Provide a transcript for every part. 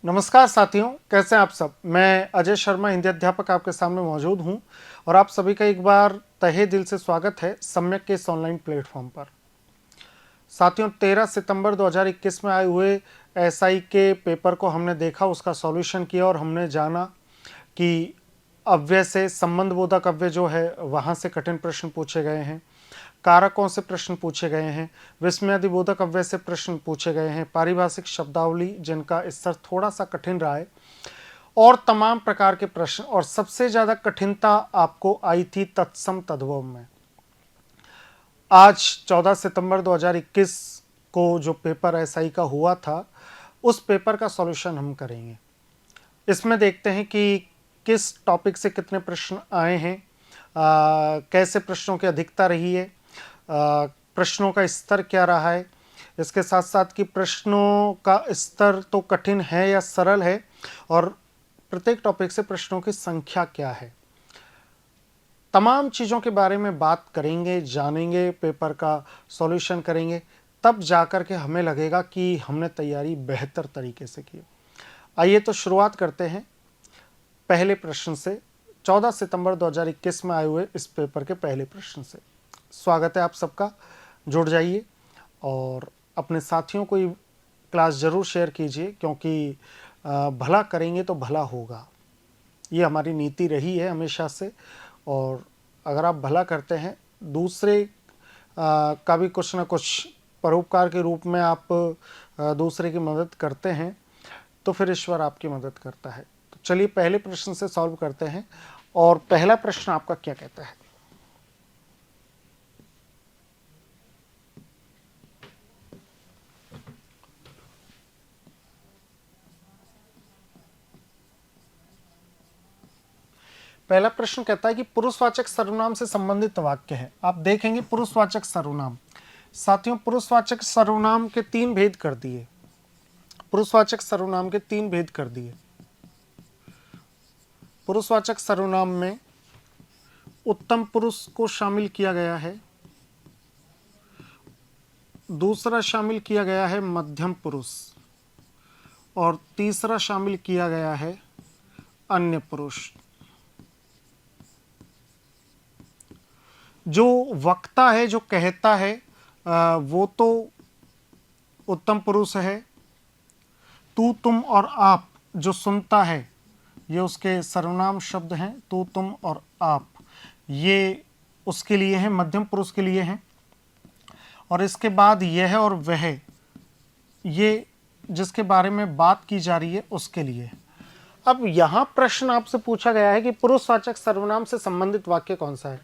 नमस्कार साथियों, कैसे हैं आप सब। मैं अजय शर्मा, हिंदी अध्यापक आपके सामने मौजूद हूं और आप सभी का एक बार तहे दिल से स्वागत है सम्यक के इस ऑनलाइन प्लेटफॉर्म पर। साथियों, 13 सितंबर 2021 में आए हुए एसआई के पेपर को हमने देखा, उसका सॉल्यूशन किया और हमने जाना कि अव्यय से संबंध बोधक अव्यय जो है वहाँ से कठिन प्रश्न पूछे गए हैं, कारकों से प्रश्न पूछे गए हैं, विस्मयादि बोधक अव्यय से प्रश्न पूछे गए हैं, पारिभाषिक शब्दावली जिनका स्तर थोड़ा सा कठिन रहा है और तमाम प्रकार के प्रश्न। और सबसे ज़्यादा कठिनता आपको आई थी तत्सम तद्भव में। आज 14 सितंबर 2021 को जो पेपर एसआई का हुआ था, उस पेपर का सॉल्यूशन हम करेंगे। इसमें देखते हैं कि किस टॉपिक से कितने प्रश्न आए हैं, कैसे प्रश्नों की अधिकता रही है, प्रश्नों का स्तर क्या रहा है, इसके साथ साथ कि प्रश्नों का स्तर तो कठिन है या सरल है और प्रत्येक टॉपिक से प्रश्नों की संख्या क्या है। तमाम चीज़ों के बारे में बात करेंगे, जानेंगे, पेपर का सॉल्यूशन करेंगे, तब जाकर के हमें लगेगा कि हमने तैयारी बेहतर तरीके से की। आइए तो शुरुआत करते हैं पहले प्रश्न से। 14 सितंबर 2021 में आए हुए इस पेपर के पहले प्रश्न से। स्वागत है आप सबका, जुड़ जाइए और अपने साथियों को ये क्लास ज़रूर शेयर कीजिए, क्योंकि भला करेंगे तो भला होगा, ये हमारी नीति रही है हमेशा से। और अगर आप भला करते हैं, दूसरे का भी कुछ ना कुछ परोपकार के रूप में आप दूसरे की मदद करते हैं, तो फिर ईश्वर आपकी मदद करता है। तो चलिए पहले प्रश्न से सॉल्व करते हैं। और पहला प्रश्न आपका क्या कहता है? पहला प्रश्न कहता है कि पुरुषवाचक सर्वनाम से संबंधित वाक्य है। आप देखेंगे पुरुषवाचक सर्वनाम। साथियों, पुरुषवाचक सर्वनाम के 3 भेद कर दिए। पुरुषवाचक सर्वनाम के 3 भेद कर दिए। पुरुषवाचक सर्वनाम में उत्तम पुरुष को शामिल किया गया है, दूसरा शामिल किया गया है मध्यम पुरुष, और तीसरा शामिल किया गया है अन्य पुरुष। जो वक्ता है, जो कहता है, वो तो उत्तम पुरुष है। तू, तुम और आप जो सुनता है, ये उसके सर्वनाम शब्द हैं। तू, तुम और आप, ये उसके लिए हैं, मध्यम पुरुष के लिए हैं। और इसके बाद यह और वह, ये जिसके बारे में बात की जा रही है उसके लिए। अब यहाँ प्रश्न आपसे पूछा गया है कि पुरुषवाचक सर्वनाम से संबंधित वाक्य कौन सा है।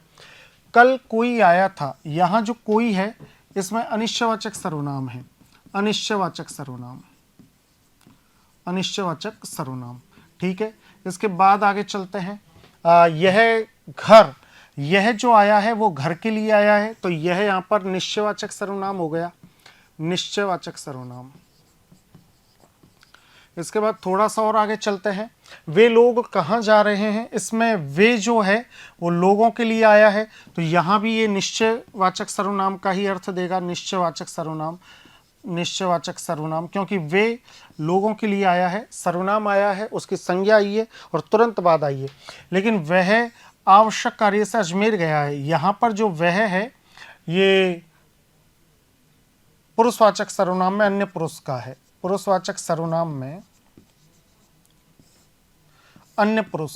कल कोई आया था, यहाँ जो कोई है इसमें अनिश्चयवाचक सर्वनाम है। अनिश्चयवाचक सर्वनाम, अनिश्चयवाचक सर्वनाम, ठीक है। इसके बाद आगे चलते हैं। यह घर, यह जो आया है वो घर के लिए आया है, तो यह यहाँ पर निश्चयवाचक सर्वनाम हो गया, निश्चयवाचक सर्वनाम। इसके बाद थोड़ा सा और आगे चलते हैं। वे लोग कहाँ जा रहे हैं, इसमें वे जो है वो लोगों के लिए आया है, तो यहाँ भी ये निश्चयवाचक सर्वनाम का ही अर्थ देगा। निश्चयवाचक सर्वनाम, निश्चयवाचक सर्वनाम, क्योंकि वे लोगों के लिए आया है, सर्वनाम आया है, उसकी संज्ञा आई है और तुरंत बाद आई है। लेकिन वह आवश्यक कार्य से अजमेर गया है, यहाँ पर जो वह है ये पुरुषवाचक सर्वनाम में अन्य पुरुष का है। पुरुषवाचक सर्वनाम में अन्य पुरुष,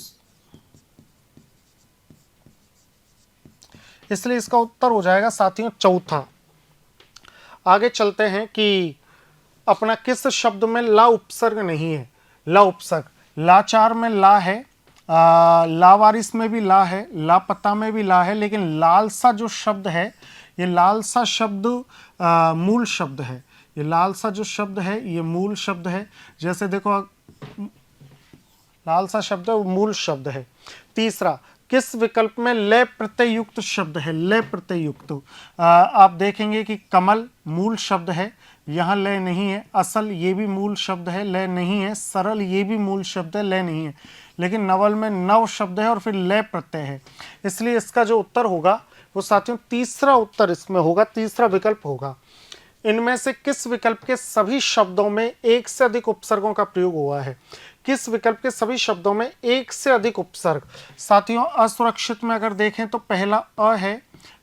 इसलिए इसका उत्तर हो जाएगा साथियों चौथा। आगे चलते हैं कि अपना किस शब्द में ला उपसर्ग नहीं है। ला उपसर्ग, लाचार में ला है, लावारिस में भी ला है, लापता में भी ला है, लेकिन लालसा जो शब्द है, ये लालसा शब्द मूल शब्द है। ये लालसा जो शब्द है ये मूल शब्द है। जैसे देखो, लालसा शब्द है वो मूल शब्द है। तीसरा, किस विकल्प में लय प्रत्यय युक्त शब्द है। लय प्रत्यय युक्त, आप देखेंगे कि कमल मूल शब्द है, यहाँ लय नहीं है। असल, ये भी मूल शब्द है, लय नहीं है। सरल, ये भी मूल शब्द है, लय नहीं है। लेकिन नवल में नव शब्द है और फिर लय प्रत्यय है, इसलिए इसका जो उत्तर होगा वो साथियों तीसरा उत्तर इसमें होगा, तीसरा विकल्प होगा। इनमें से किस विकल्प के सभी शब्दों में एक से अधिक उपसर्गों का प्रयोग हुआ है? किस विकल्प के सभी शब्दों में एक से अधिक उपसर्ग? साथियों, असुरक्षित में अगर देखें तो पहला अ है,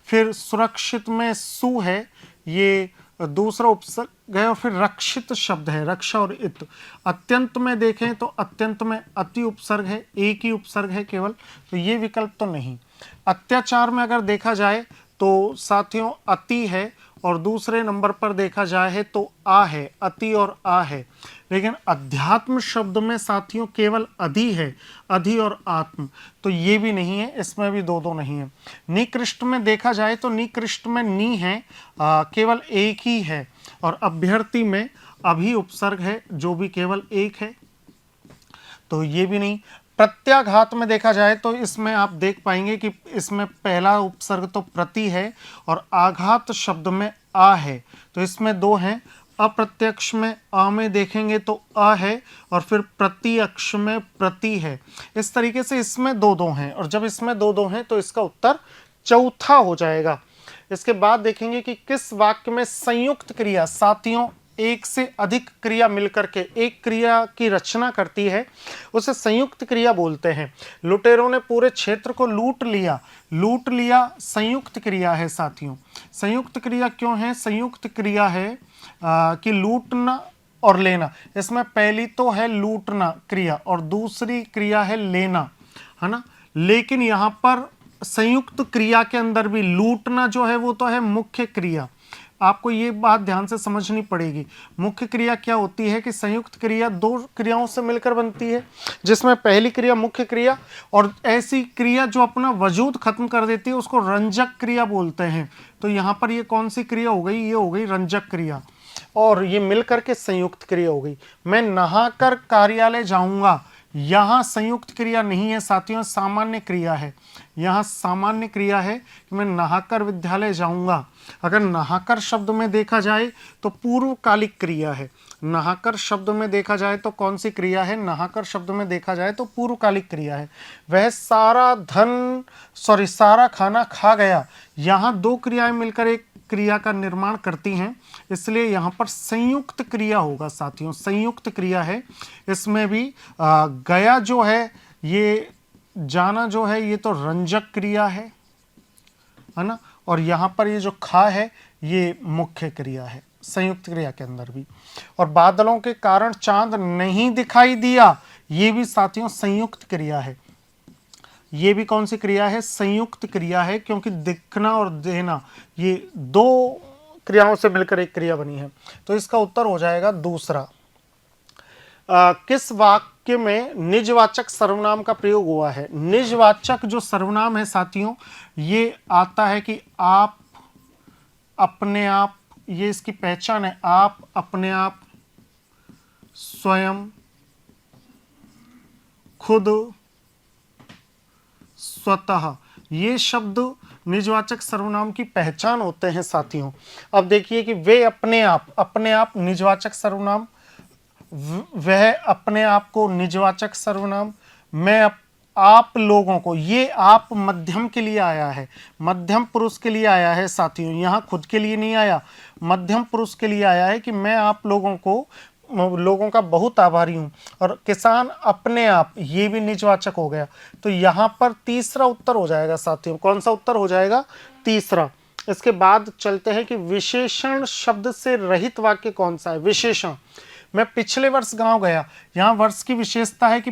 फिर सुरक्षित में सु है, ये दूसरा उपसर्ग है, और फिर रक्षित शब्द है, रक्षा और इत। अत्यंत में देखें तो अत्यंत में अति उपसर्ग है, एक ही उपसर्ग है केवल, तो ये विकल्प तो नहीं। अत्याचार में अगर देखा जाए तो साथियों अति है, और दूसरे नंबर पर देखा जाए है तो आ है, अति और आ है। लेकिन अध्यात्म शब्द में साथियों केवल अधि है, अधि और आत्म, तो ये भी नहीं है, इसमें भी दो नहीं है। निकृष्ट में देखा जाए तो निकृष्ट में नी है, केवल एक ही है, और अभ्यर्थी में अभी उपसर्ग है जो भी केवल एक है, तो ये भी नहीं। प्रत्याघात में देखा जाए तो इसमें आप देख पाएंगे कि इसमें पहला उपसर्ग तो प्रति है, और आघात शब्द में आ है, तो इसमें दो हैं। अप्रत्यक्ष में आ में देखेंगे तो आ है, और फिर प्रत्यक्ष में प्रति है। इस तरीके से इसमें दो हैं, और जब इसमें दो हैं तो इसका उत्तर चौथा हो जाएगा। इसके बाद देखेंगे कि किस वाक्य में संयुक्त क्रिया, साथियों एक से अधिक क्रिया मिलकर के एक क्रिया की रचना करती है, उसे संयुक्त क्रिया बोलते हैं। लुटेरों ने पूरे क्षेत्र को लूट लिया, लूट लिया संयुक्त क्रिया है साथियों। संयुक्त क्रिया क्यों है? संयुक्त क्रिया है कि लूटना और लेना। इसमें पहली तो है लूटना क्रिया, और दूसरी क्रिया है लेना, है ना। लेकिन यहां पर संयुक्त क्रिया के अंदर भी लूटना जो है वो तो है मुख्य क्रिया। आपको ये बात ध्यान से समझनी पड़ेगी। मुख्य क्रिया क्या होती है कि संयुक्त क्रिया दो क्रियाओं से मिलकर बनती है, जिसमें पहली क्रिया मुख्य क्रिया, और ऐसी क्रिया जो अपना वजूद खत्म कर देती है उसको रंजक क्रिया बोलते हैं। तो यहाँ पर ये कौन सी क्रिया हो गई? ये हो गई रंजक क्रिया, और ये मिलकर के संयुक्त क्रिया हो गई। मैं नहाकर कार्यालय जाऊंगा, यहां संयुक्त क्रिया नहीं है साथियों, सामान्य क्रिया है। यहां सामान्य क्रिया है कि मैं नहाकर विद्यालय जाऊंगा। अगर नहाकर शब्द में देखा जाए तो पूर्वकालिक क्रिया है। नहाकर शब्द में देखा जाए तो कौन सी क्रिया है? नहाकर शब्द में देखा जाए तो पूर्वकालिक क्रिया है। वह सारा खाना खा गया, यहां दो क्रियाएं मिलकर एक क्रिया का निर्माण करती हैं, इसलिए यहां पर संयुक्त क्रिया होगा साथियों, संयुक्त क्रिया है। इसमें भी गया जो है, ये जाना जो है, ये तो रंजक क्रिया है ना, और यहां पर ये जो खा है ये मुख्य क्रिया है संयुक्त क्रिया के अंदर भी। और बादलों के कारण चांद नहीं दिखाई दिया, ये भी साथियों संयुक्त क्रिया है। ये भी कौन सी क्रिया है? संयुक्त क्रिया है, क्योंकि दिखना और देना ये दो क्रियाओं से मिलकर एक क्रिया बनी है। तो इसका उत्तर हो जाएगा दूसरा। किस वाक्य में निजवाचक सर्वनाम का प्रयोग हुआ है? निजवाचक जो सर्वनाम है साथियों, ये आता है कि आप, अपने आप, ये इसकी पहचान है। आप, अपने आप, स्वयं, खुद, स्वतः, ये शब्द निजवाचक सर्वनाम की पहचान होते हैं साथियों। अब देखिए कि वे अपने आप, अपने आप निजवाचक सर्वनाम, वह अपने आप को निजवाचक सर्वनाम, मैं आप लोगों को, ये आप मध्यम के लिए आया है, मध्यम पुरुष के लिए आया है साथियों, यहाँ खुद के लिए नहीं आया, मध्यम पुरुष के लिए आया है कि मैं आप लोगों का बहुत आभारी हूं। और किसान अपने आप, ये भी निजवाचक हो गया। तो यहां पर तीसरा उत्तर हो जाएगा साथियों। कौन सा उत्तर हो जाएगा? तीसरा। इसके बाद चलते हैं कि विशेषण शब्द से रहित वाक्य कौन सा है? विशेषण। मैं पिछले वर्ष गांव गया, यहां वर्ष की विशेषता है कि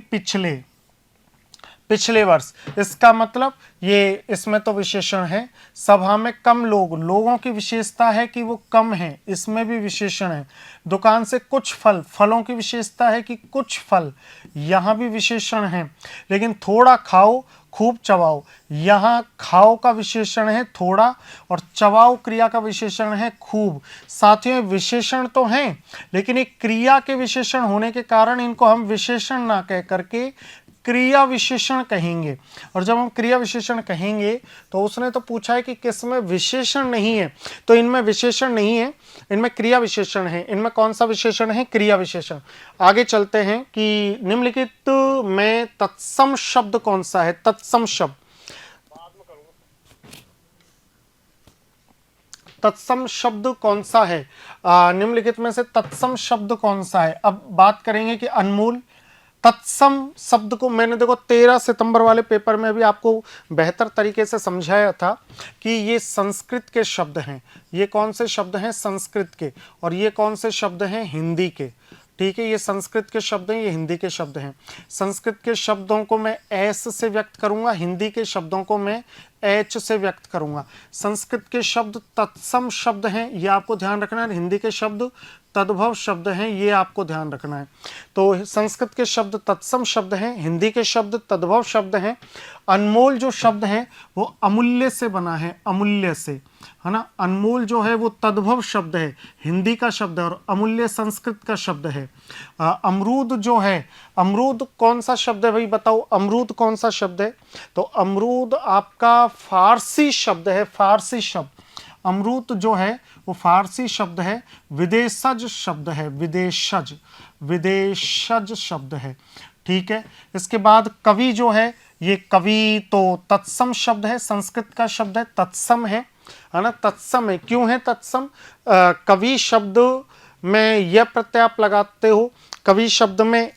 पिछले वर्ष, इसका मतलब ये, इसमें तो विशेषण है। सभा में कम लोग, लोगों की विशेषता है कि वो कम है, इसमें भी विशेषण है। दुकान से कुछ फल, फलों की विशेषता है कि कुछ फल, यहाँ भी विशेषण है। लेकिन थोड़ा खाओ, खूब चबाओ, यहाँ खाओ का विशेषण है थोड़ा, और चबाओ क्रिया का विशेषण है खूब। साथियों विशेषण तो हैं, लेकिन एक क्रिया के विशेषण होने के कारण इनको हम विशेषण ना कह करके क्रिया विशेषण कहेंगे। और जब हम क्रिया विशेषण कहेंगे तो उसने तो पूछा है कि किसमें विशेषण नहीं है, तो इनमें विशेषण नहीं है, इनमें क्रिया विशेषण है। इनमें कौन सा विशेषण है? क्रिया विशेषण। आगे चलते हैं कि निम्नलिखित में तत्सम शब्द कौन सा है? तत्सम शब्द, तत्सम शब्द कौन सा है? निम्नलिखित में से तत्सम शब्द कौन सा है? अब बात करेंगे कि अनमोल। तत्सम शब्द को मैंने देखो 13 सितंबर वाले पेपर में भी आपको बेहतर तरीके से समझाया था कि ये संस्कृत के शब्द हैं। ये कौन से शब्द हैं? संस्कृत के। और ये कौन से शब्द हैं? हिंदी के। ठीक है, ये संस्कृत के शब्द हैं, ये हिंदी के शब्द हैं। संस्कृत के शब्दों को मैं एस से व्यक्त करूंगा, हिंदी के शब्दों को मैं एच से व्यक्त करूंगा। संस्कृत के शब्द तत्सम शब्द हैं, ये आपको ध्यान रखना है। हिंदी के शब्द तद्भव शब्द हैं, ये आपको ध्यान रखना है। तो संस्कृत के शब्द तत्सम शब्द हैं, हिंदी के शब्द तद्भव शब्द हैं। अनमोल जो शब्द है वो अमूल्य से बना है, अमूल्य से, है ना। अनमोल जो है वो तद्भव शब्द है, हिंदी का शब्द है, और अमूल्य संस्कृत का शब्द है। अमरूद जो है, अमरूद कौन सा शब्द है भाई बताओ? अमरूद कौन सा शब्द है? तो अमरूद आपका फारसी शब्द है, फारसी शब्द। अमरूद जो है वो फारसी शब्द है, विदेशज शब्द है, विदेशज, विदेशज शब्द है। ठीक है, इसके बाद कवि जो है, ये कवि तो तत्सम शब्द है, संस्कृत का शब्द है, तत्सम है ना। तत्सम है, क्यों है तत्सम? कवि शब्द में यह प्रत्यय आप लगाते हो, कवि शब्द में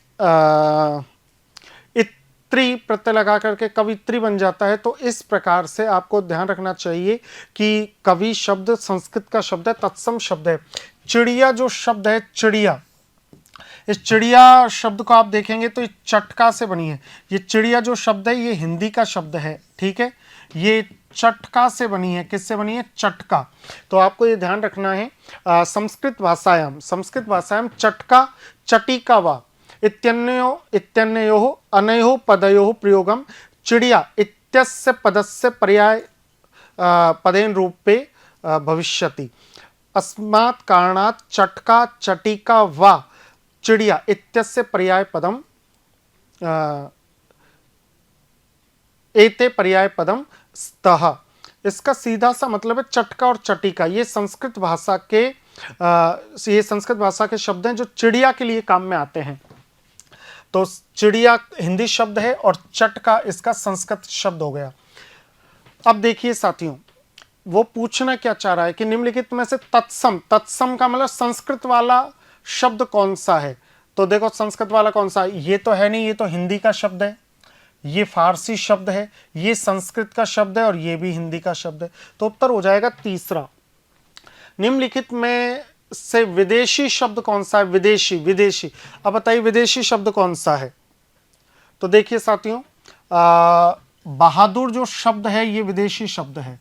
इत्री प्रत्यय लगा करके कवित्री बन जाता है। तो इस प्रकार से आपको ध्यान रखना चाहिए कि कवि शब्द संस्कृत का शब्द है, तत्सम शब्द है। चिड़िया जो शब्द है, चिड़िया, इस चिड़िया शब्द को आप देखेंगे तो ये चटका से बनी है। ये चिड़िया जो शब्द है ये हिंदी का शब्द है। ठीक है, ये चटका से बनी है। किससे बनी है? चटका। तो आपको ये ध्यान रखना है। संस्कृत भाषायाम चटका चटिका वा इत्यन्योः अनयोः पदयोः प्रयोगम चिड़िया इत्यस्य पदस्य पर्याय पदेन रूपे भविष्यति। अस्मात् कारणात् चटका चटिका वा चिड़िया इत्यस्य पर्याय पदम एते पर्याय पदम स्तः। इसका सीधा सा मतलब है चटका और चटिका। ये संस्कृत भाषा के शब्द हैं जो चिड़िया के लिए काम में आते हैं। तो चिड़िया हिंदी शब्द है और चटका इसका संस्कृत शब्द हो गया। अब देखिए साथियों, वो पूछना क्या चाह रहा है कि निम्नलिखित में से तत्सम, तत्सम का मतलब संस्कृत वाला शब्द कौन सा है? तो देखो संस्कृत वाला कौन सा है? ये तो है नहीं, ये तो हिंदी का शब्द है, ये फारसी शब्द है, ये संस्कृत का शब्द है और ये भी हिंदी का शब्द है। तो उत्तर हो जाएगा तीसरा। निम्नलिखित में से विदेशी शब्द कौन सा है? विदेशी, विदेशी। अब बताइए विदेशी शब्द कौन सा है? तो देखिए साथियों, बहादुर जो शब्द है ये विदेशी शब्द है,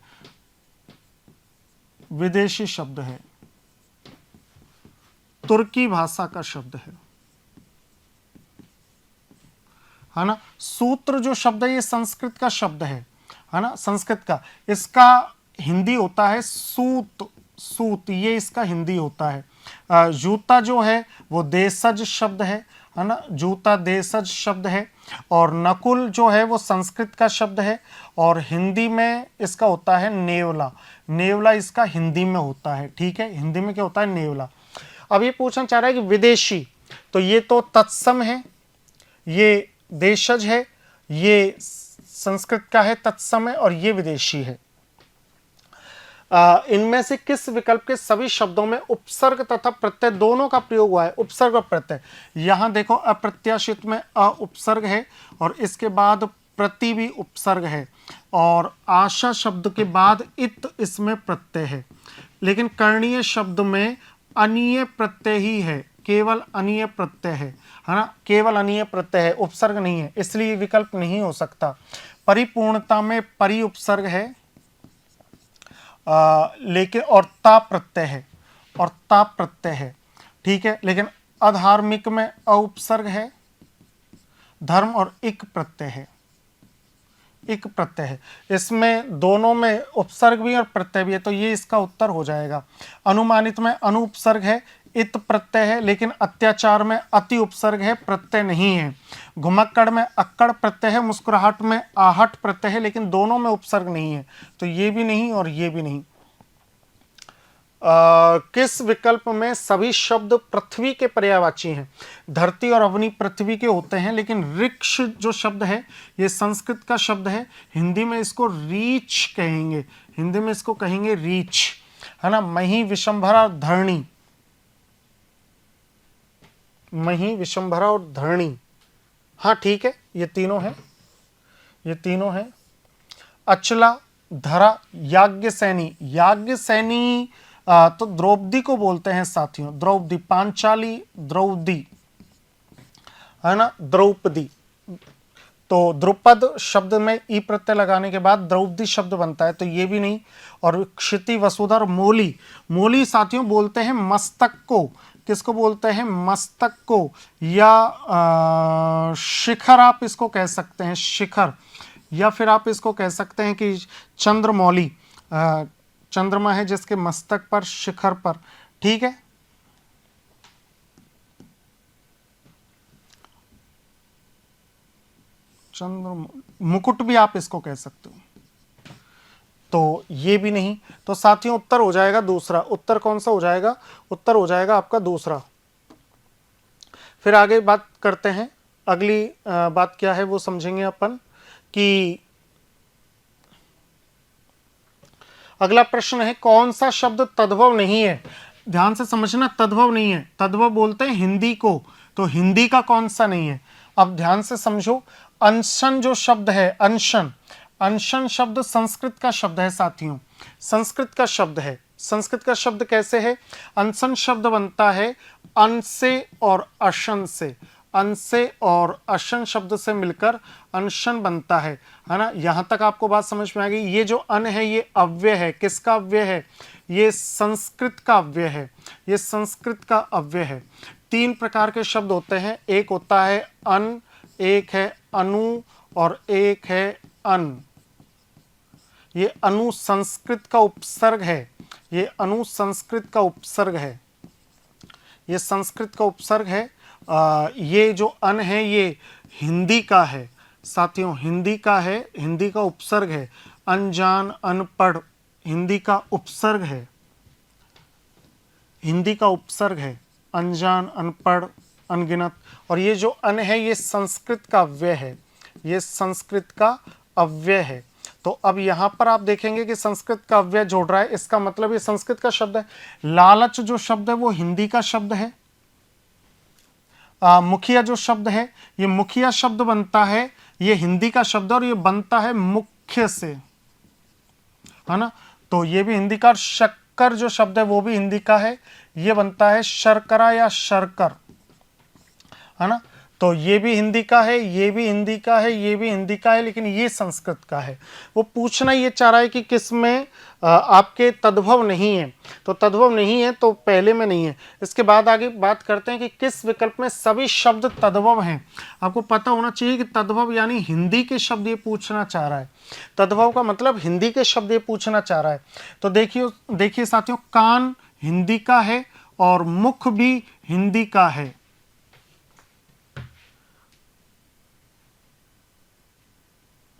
विदेशी शब्द है, तुर्की भाषा का शब्द है ना। सूत्र जो शब्द है ये संस्कृत का शब्द है ना, संस्कृत का। इसका हिंदी होता है सूत, सूत, ये इसका हिंदी होता है। जूता जो है वो देशज शब्द है ना, जूता देशज शब्द है। और नकुल जो है वो संस्कृत का शब्द है और हिंदी में इसका होता है नेवला, नेवला इसका हिंदी में होता है। ठीक है, हिंदी में क्या होता है? नेवला। अब ये पूछना चाह रहा है कि विदेशी, तो ये तो तत्सम है, ये देशज है, ये संस्कृत का है, तत्सम है, और ये विदेशी है। इनमें से किस विकल्प के सभी शब्दों में उपसर्ग तथा प्रत्यय दोनों का प्रयोग हुआ है? उपसर्ग और प्रत्यय। यहां देखो अप्रत्याशित में अ उपसर्ग है और इसके बाद प्रति भी उपसर्ग है और आशा शब्द के बाद इत इसमें प्रत्यय है। लेकिन करणीय शब्द में अनीय प्रत्यय ही है, केवल अनीय प्रत्यय है ना, केवल अनीय प्रत्यय है, उपसर्ग नहीं है, इसलिए विकल्प नहीं हो सकता। परिपूर्णता में परि उपसर्ग है लेकिन और ता प्रत्यय है, और ता प्रत्यय है। ठीक है, लेकिन अधार्मिक में अउपसर्ग है, धर्म और इक प्रत्यय है, इक प्रत्यय है। इसमें दोनों में उपसर्ग भी और प्रत्यय भी है, तो ये इसका उत्तर हो जाएगा। अनुमानित में अनुपसर्ग है, इत प्रत्यय है, लेकिन अत्याचार में अति उपसर्ग है, प्रत्यय नहीं है। घुमक्कड़ में अक्कड़ प्रत्यय है, मुस्कुराहट में आहट प्रत्यय है, लेकिन दोनों में उपसर्ग नहीं है, तो ये भी नहीं और ये भी नहीं। किस विकल्प में सभी शब्द पृथ्वी के पर्यायवाची हैं? धरती और अवनी पृथ्वी के होते हैं, लेकिन वृक्ष जो शब्द है ये संस्कृत का शब्द है, हिंदी में इसको रीच कहेंगे, हिंदी में इसको कहेंगे रीच है ना, मही, विशंभरा और धरणी, मही, विशंभरा और धरणी, हाँ ठीक है, ये तीनों हैं, ये तीनों हैं। अचला, धरा, याज्ञसेनी, याज्ञसेनी तो द्रौपदी को बोलते हैं साथियों, द्रौपदी, पांचाली, द्रौपदी, है ना, द्रौपदी। तो द्रुपद शब्द में ई प्रत्यय लगाने के बाद द्रौपदी शब्द बनता है, तो ये भी नहीं। और क्षिति, वसुधा और मोली, मोली साथियों बोलते हैं मस्तक को, किसको बोलते हैं, मस्तक को, या शिखर आप इसको कह सकते हैं, शिखर, या फिर आप इसको कह सकते हैं कि चंद्रमौली, चंद्रमा है जिसके मस्तक पर, शिखर पर, ठीक है। चंद्र मुकुट भी आप इसको कह सकते हो, तो ये भी नहीं। तो साथियों उत्तर हो जाएगा दूसरा। उत्तर कौन सा हो जाएगा, उत्तर हो जाएगा आपका दूसरा। फिर आगे बात करते हैं, अगली बात क्या है वो समझेंगे अपन कि अगला प्रश्न है कौन सा शब्द तद्भव नहीं है। ध्यान से समझना, तद्भव नहीं है, तद्भव बोलते हैं हिंदी को, तो हिंदी का कौन सा नहीं है। अब ध्यान से समझो, अनशन जो शब्द है, अनशन, अनशन शब्द संस्कृत का शब्द है साथियों, संस्कृत का शब्द है। संस्कृत का शब्द कैसे है, अनशन शब्द बनता है अन से और अशन से, अन से और अशन शब्द से मिलकर अनशन बनता है ना। यहां तक आपको बात समझ में आ गई। ये जो अन है ये अव्यय है, किसका अव्यय है, ये संस्कृत का अव्यय है, ये संस्कृत का अव्यय है। तीन प्रकार के शब्द होते हैं, एक होता है अन, एक है अनु और एक है अन। ये अनु संस्कृत का उपसर्ग है, ये अनु संस्कृत का उपसर्ग है, ये संस्कृत का उपसर्ग है। ये जो अन है ये हिंदी का है साथियों, हिंदी का है, हिंदी का उपसर्ग है। अनजान, अनपढ़ हिंदी का उपसर्ग है, हिंदी का उपसर्ग है, अनजान, अनपढ़, अनगिनत। और ये जो अन है ये संस्कृत का अव्यय है, ये संस्कृत का अव्यय है। तो अब यहां पर आप देखेंगे कि संस्कृत का अव्यय जोड़ रहा है, इसका मतलब ये संस्कृत का शब्द है। लालच जो शब्द है वो हिंदी का शब्द है। मुखिया जो शब्द है, ये मुखिया शब्द बनता है, ये हिंदी का शब्द और ये बनता है मुख्य से, है ना। तो ये भी हिंदी का। शक्कर जो शब्द है वो भी हिंदी का है, ये बनता है शर्करा या शर्कर, है ना। तो ये भी हिंदी का है, ये भी हिंदी का है, ये भी हिंदी का है, लेकिन ये संस्कृत का है। वो पूछना ये चाह रहा है कि किस में आपके तद्भव नहीं है, तो तद्भव नहीं है तो पहले में नहीं है। इसके बाद आगे बात करते हैं कि किस विकल्प में सभी शब्द तद्भव हैं। आपको पता होना चाहिए कि तद्भव यानी हिंदी के शब्द ये पूछना चाह रहा है, तद्भव का मतलब हिंदी के शब्द ये पूछना चाह रहा है। तो देखिए साथियों, कान हिंदी का है और मुख भी हिंदी का है।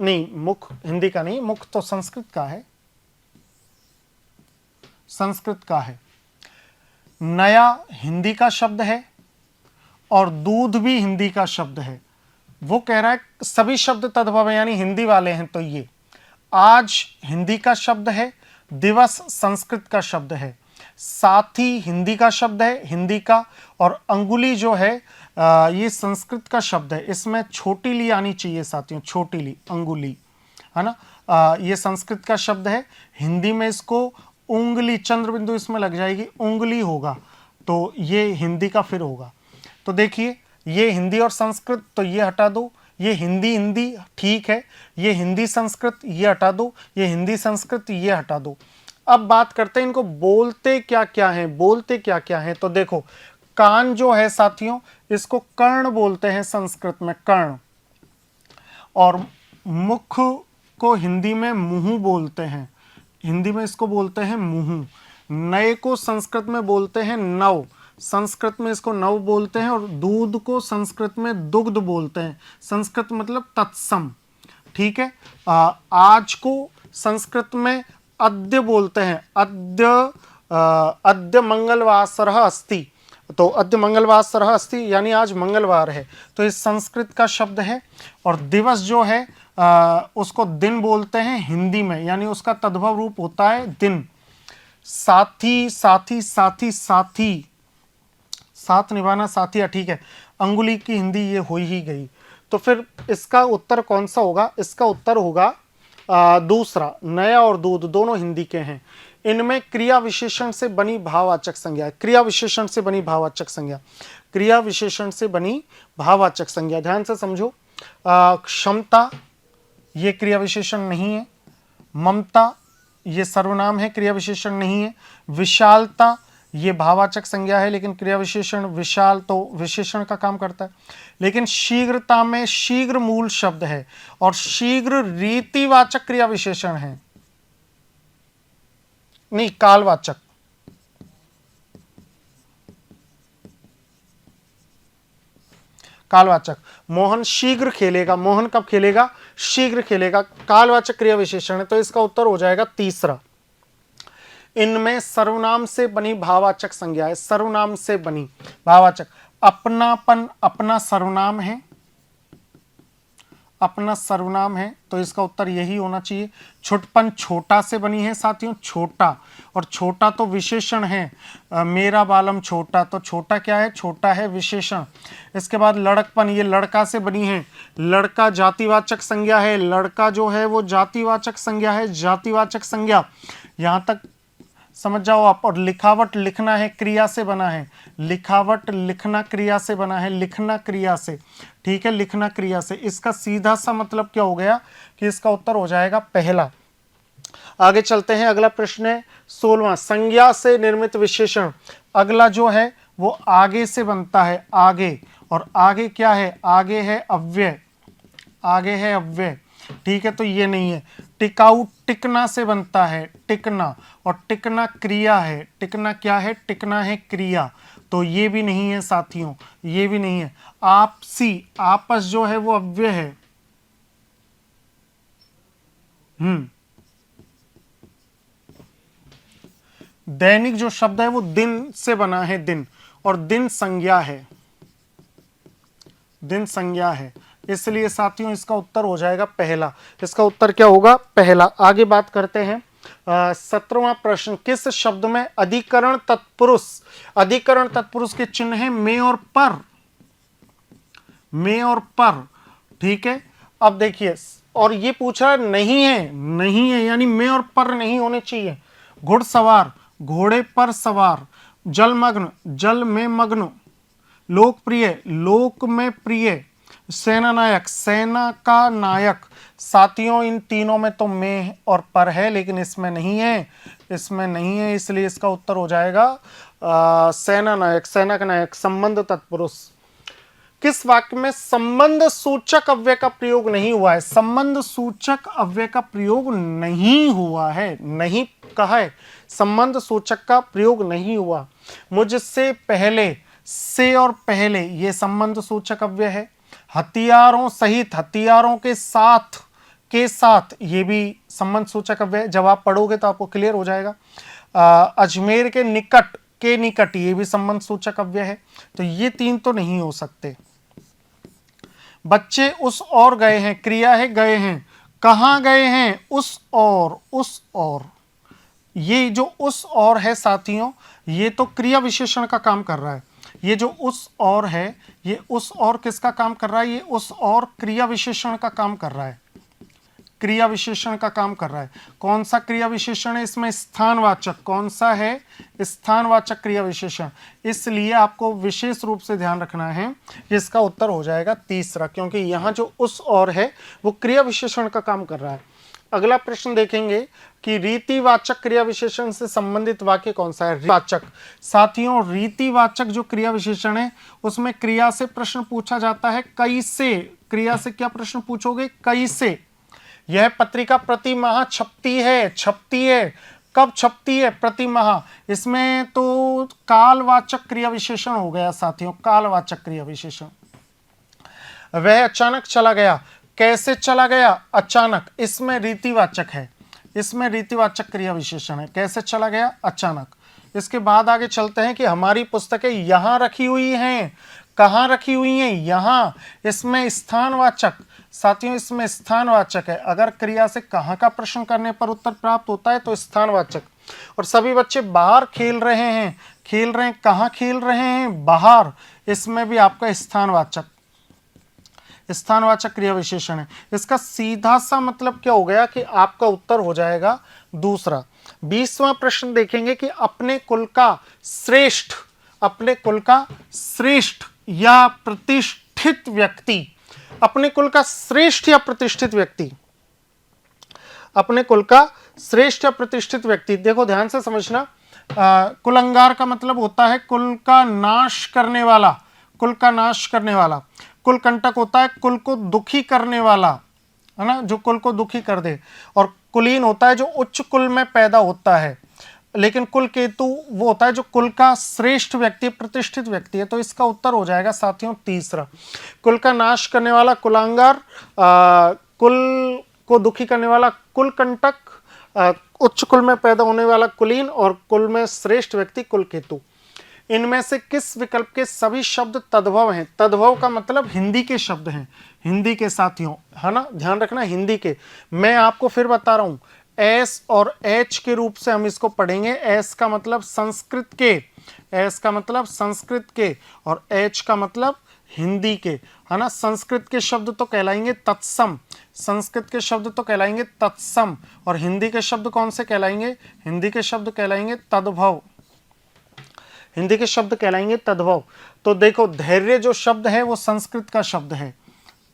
नहीं, मुख हिंदी का नहीं, मुख तो संस्कृत का है, संस्कृत का है। नया हिंदी का शब्द है और दूध भी हिंदी का शब्द है। वो कह रहा है सभी शब्द तद्भव है यानी हिंदी वाले हैं। तो ये आज हिंदी का शब्द है, दिवस संस्कृत का शब्द है, साथी हिंदी का शब्द है, हिंदी का, और अंगुली जो है ये संस्कृत का शब्द है। इसमें छोटी ली आनी चाहिए साथियों, छोटी ली, अंगुली, है ना। ये संस्कृत का शब्द है, हिंदी में इसको उंगली, चंद्र बिंदु इसमें लग जाएगी, उंगली होगा, तो ये हिंदी का फिर होगा। तो देखिए ये हिंदी और संस्कृत, तो ये हटा दो, ये हिंदी हिंदी ठीक है, ये हिंदी संस्कृत ये हटा दो, ये हिंदी संस्कृत ये हटा दो। अब बात करते हैं इनको बोलते क्या क्या हैं, बोलते क्या क्या हैं। तो देखो कान जो है साथियों इसको कर्ण बोलते हैं संस्कृत में, कर्ण, और मुख को हिंदी में मुंह बोलते हैं, हिंदी में इसको बोलते हैं मुंह। नए को संस्कृत में बोलते हैं नव, संस्कृत में इसको नव बोलते हैं। और दूध को संस्कृत में दुग्ध बोलते हैं, संस्कृत मतलब तत्सम, ठीक है। आज को संस्कृत में अद्य बोलते हैं, अद्य मंगलवासरः अस्ति, तो अद्य मंगलवासरः अस्ति यानी आज मंगलवार है, तो ये संस्कृत का शब्द है। और दिवस जो है उसको दिन बोलते हैं हिंदी में, यानी उसका तद्भव रूप होता है दिन। साथी, साथी, साथी, साथी, साथ निभाना, साथी, ठीक है। अंगुली की हिंदी ये हो ही गई। तो फिर इसका उत्तर कौन सा होगा? इसका उत्तर होगा दूसरा, नया और दूध दोनों हिंदी के हैं। इनमें क्रिया विशेषण से बनी भाववाचक संज्ञा है। क्रिया विशेषण से बनी भाववाचक संज्ञा, क्रिया विशेषण से बनी भाववाचक संज्ञा, ध्यान से समझो। क्षमता ये क्रिया विशेषण नहीं है। ममता ये सर्वनाम है, क्रिया विशेषण नहीं है। विशालता ये भाववाचक संज्ञा है, लेकिन क्रिया विशेषण, विशाल तो विशेषण का काम करता है। लेकिन शीघ्रता में शीघ्र मूल शब्द है और शीघ्र रीतिवाचक क्रिया विशेषण है, नहीं कालवाचक। कालवाचक, मोहन शीघ्र खेलेगा। मोहन कब खेलेगा? शीघ्र खेलेगा, कालवाचक क्रिया विशेषण है। तो इसका उत्तर हो जाएगा तीसरा। इनमें सर्वनाम से बनी भाववाचक संज्ञा है, सर्वनाम से बनी भाववाचक। अपनापन अपना सर्वनाम है, अपना सर्वनाम है, तो इसका उत्तर यही होना चाहिए। छुटपन छोटा से बनी है साथियों, छोटा, और छोटा तो विशेषण है। मेरा बालम छोटा, तो छोटा क्या है? छोटा है विशेषण। इसके बाद लड़कपन ये लड़का से बनी है, लड़का जातिवाचक संज्ञा है, लड़का जो है वो जातिवाचक संज्ञा है, जातिवाचक संज्ञा, यहां तक समझ जाओ आप। और लिखावट लिखना है, क्रिया से बना है, लिखावट लिखना क्रिया से बना है, लिखना क्रिया से, ठीक है, लिखना क्रिया से। इसका सीधा सा मतलब क्या हो गया कि इसका उत्तर हो जाएगा पहला। आगे चलते हैं, अगला प्रश्न है 16वां, संज्ञा से निर्मित विशेषण। अगला जो है वो आगे से बनता है, आगे, और आगे क्या है? आगे है अव्यय, आगे है अव्यय, ठीक है, तो ये नहीं है। टिकाऊ टिकना से बनता है, टिकना, और टिकना क्रिया है, टिकना क्या है? टिकना है क्रिया, तो ये भी नहीं है साथियों, ये भी नहीं है। आपसी, आपस जो है वो अव्यय है। दैनिक जो शब्द है वो दिन से बना है, दिन, और दिन संज्ञा है, दिन संज्ञा है, इसलिए साथियों इसका उत्तर हो जाएगा पहला। इसका उत्तर क्या होगा? पहला। आगे बात करते हैं 17वां प्रश्न, किस शब्द में अधिकरण तत्पुरुष, अधिकरण तत्पुरुष के चिन्ह है में और पर, में और पर, ठीक है। अब देखिए, और ये पूछा नहीं है, नहीं है, यानी में और पर नहीं होने चाहिए। घुड़सवार घोड़े पर सवार, जलमग्न जल में मग्न, लोकप्रिय लोक में प्रिय, सेना नायक सेना का नायक। साथियों इन तीनों में तो में और पर है, लेकिन इसमें नहीं है, इसमें नहीं है, इसलिए इसका उत्तर हो जाएगा सेना नायक, सेना का नायक। संबंध तत्पुरुष, किस वाक्य में संबंध सूचक अव्यय का प्रयोग नहीं हुआ है? संबंध सूचक अव्यय का प्रयोग नहीं हुआ है, नहीं कहा है, संबंध सूचक का प्रयोग नहीं हुआ। मुझसे पहले, से और पहले ये संबंध सूचक अव्यय है। हथियारों सहित, हथियारों के साथ, के साथ ये भी संबंध सूचक अव्यय। जब आप पढ़ोगे तो आपको क्लियर हो जाएगा। अजमेर के निकट, के निकट, ये भी संबंध सूचक अव्यय है। तो ये तीन तो नहीं हो सकते। बच्चे उस ओर गए हैं, क्रिया है गए हैं, कहां गए हैं? उस ओर, उस ओर। ये जो उस ओर है साथियों, ये तो क्रिया विशेषण का काम कर रहा है। ये जो उस ओर है, ये उस ओर किसका काम कर रहा है? ये उस ओर क्रिया विशेषण का काम कर रहा है, क्रिया विशेषण का काम कर रहा है। कौन सा क्रिया विशेषण है इसमें? स्थानवाचक। कौन सा है? स्थानवाचक क्रिया विशेषण। इसलिए आपको विशेष रूप से ध्यान रखना है, इसका उत्तर हो जाएगा तीसरा, क्योंकि यहां जो उस और है वो क्रिया विशेषण का काम कर रहा है। अगला प्रश्न देखेंगे कि रीतिवाचक क्रिया विशेषण से संबंधित वाक्य कौन सा है? रीतिवाचक। साथियों रीतिवाचक जो क्रिया विशेषण है उसमें क्रिया से प्रश्न पूछा जाता है, कैसे। क्रिया से क्या प्रश्न पूछोगे? कैसे। यह पत्रिका प्रति माह छपती है, छपती है, कब छपती है? प्रति माह। इसमें तो कालवाचक क्रिया विशेषण हो गया साथियों, कालवाचक क्रिया विशेषण। वह अचानक चला गया, कैसे चला गया? अचानक। इसमें रीतिवाचक है, इसमें रीतिवाचक क्रिया विशेषण है, कैसे चला गया? अचानक। इसके बाद आगे चलते हैं कि हमारी पुस्तकें यहां रखी हुई हैं, कहां रखी हुई हैं? यहां। इसमें स्थानवाचक। साथियों इसमें स्थानवाचक है। अगर क्रिया से कहां का प्रश्न करने पर उत्तर प्राप्त होता है तो स्थानवाचक। और सभी बच्चे बाहर खेल रहे हैं, कहाँ खेल रहे हैं, बाहर। इसमें भी आपका स्थानवाचक क्रिया विशेषण है। इसका सीधा सा मतलब क्या हो गया कि आपका उत्तर हो जाएगा दूसरा। 20वां प्रश्न देखेंगे कि अपने कुल का श्रेष्ठ या प्रतिष्ठित व्यक्ति, अपने कुल का श्रेष्ठ या प्रतिष्ठित व्यक्ति, अपने कुल का श्रेष्ठ या प्रतिष्ठित व्यक्ति। देखो ध्यान से समझना, कुलंगार का मतलब होता है कुल का नाश करने वाला, कुल कंटक होता है कुल को दुखी करने वाला, है ना, जो कुल को दुखी कर दे। और कुलीन होता है जो उच्च कुल में पैदा होता है। लेकिन कुल केतु वो होता है जो कुल का श्रेष्ठ व्यक्ति, प्रतिष्ठित व्यक्ति है। तो इसका उत्तर हो जाएगा साथियों तीसरा। कुल का नाश करने वाला कुलांगार, कुल को दुखी करने वाला कुल कंटक, उच्च कुल में पैदा होने वाला कुलीन, और कुल में श्रेष्ठ व्यक्ति कुल केतु। इनमें से किस विकल्प के सभी शब्द तद्भव हैं? तद्भव का मतलब हिंदी के शब्द हैं, हिंदी के साथियों, है ना, ध्यान रखना हिंदी के। मैं आपको फिर बता रहा हूं, एस और एच के रूप से हम इसको पढ़ेंगे। एस का मतलब संस्कृत के, और एच का मतलब हिंदी के, है ना। संस्कृत के शब्द तो कहलाएंगे तत्सम, और हिंदी के शब्द कौन से कहलाएंगे? हिंदी के शब्द कहलाएंगे तद्भव। तो देखो, धैर्य जो शब्द है वो संस्कृत का शब्द है,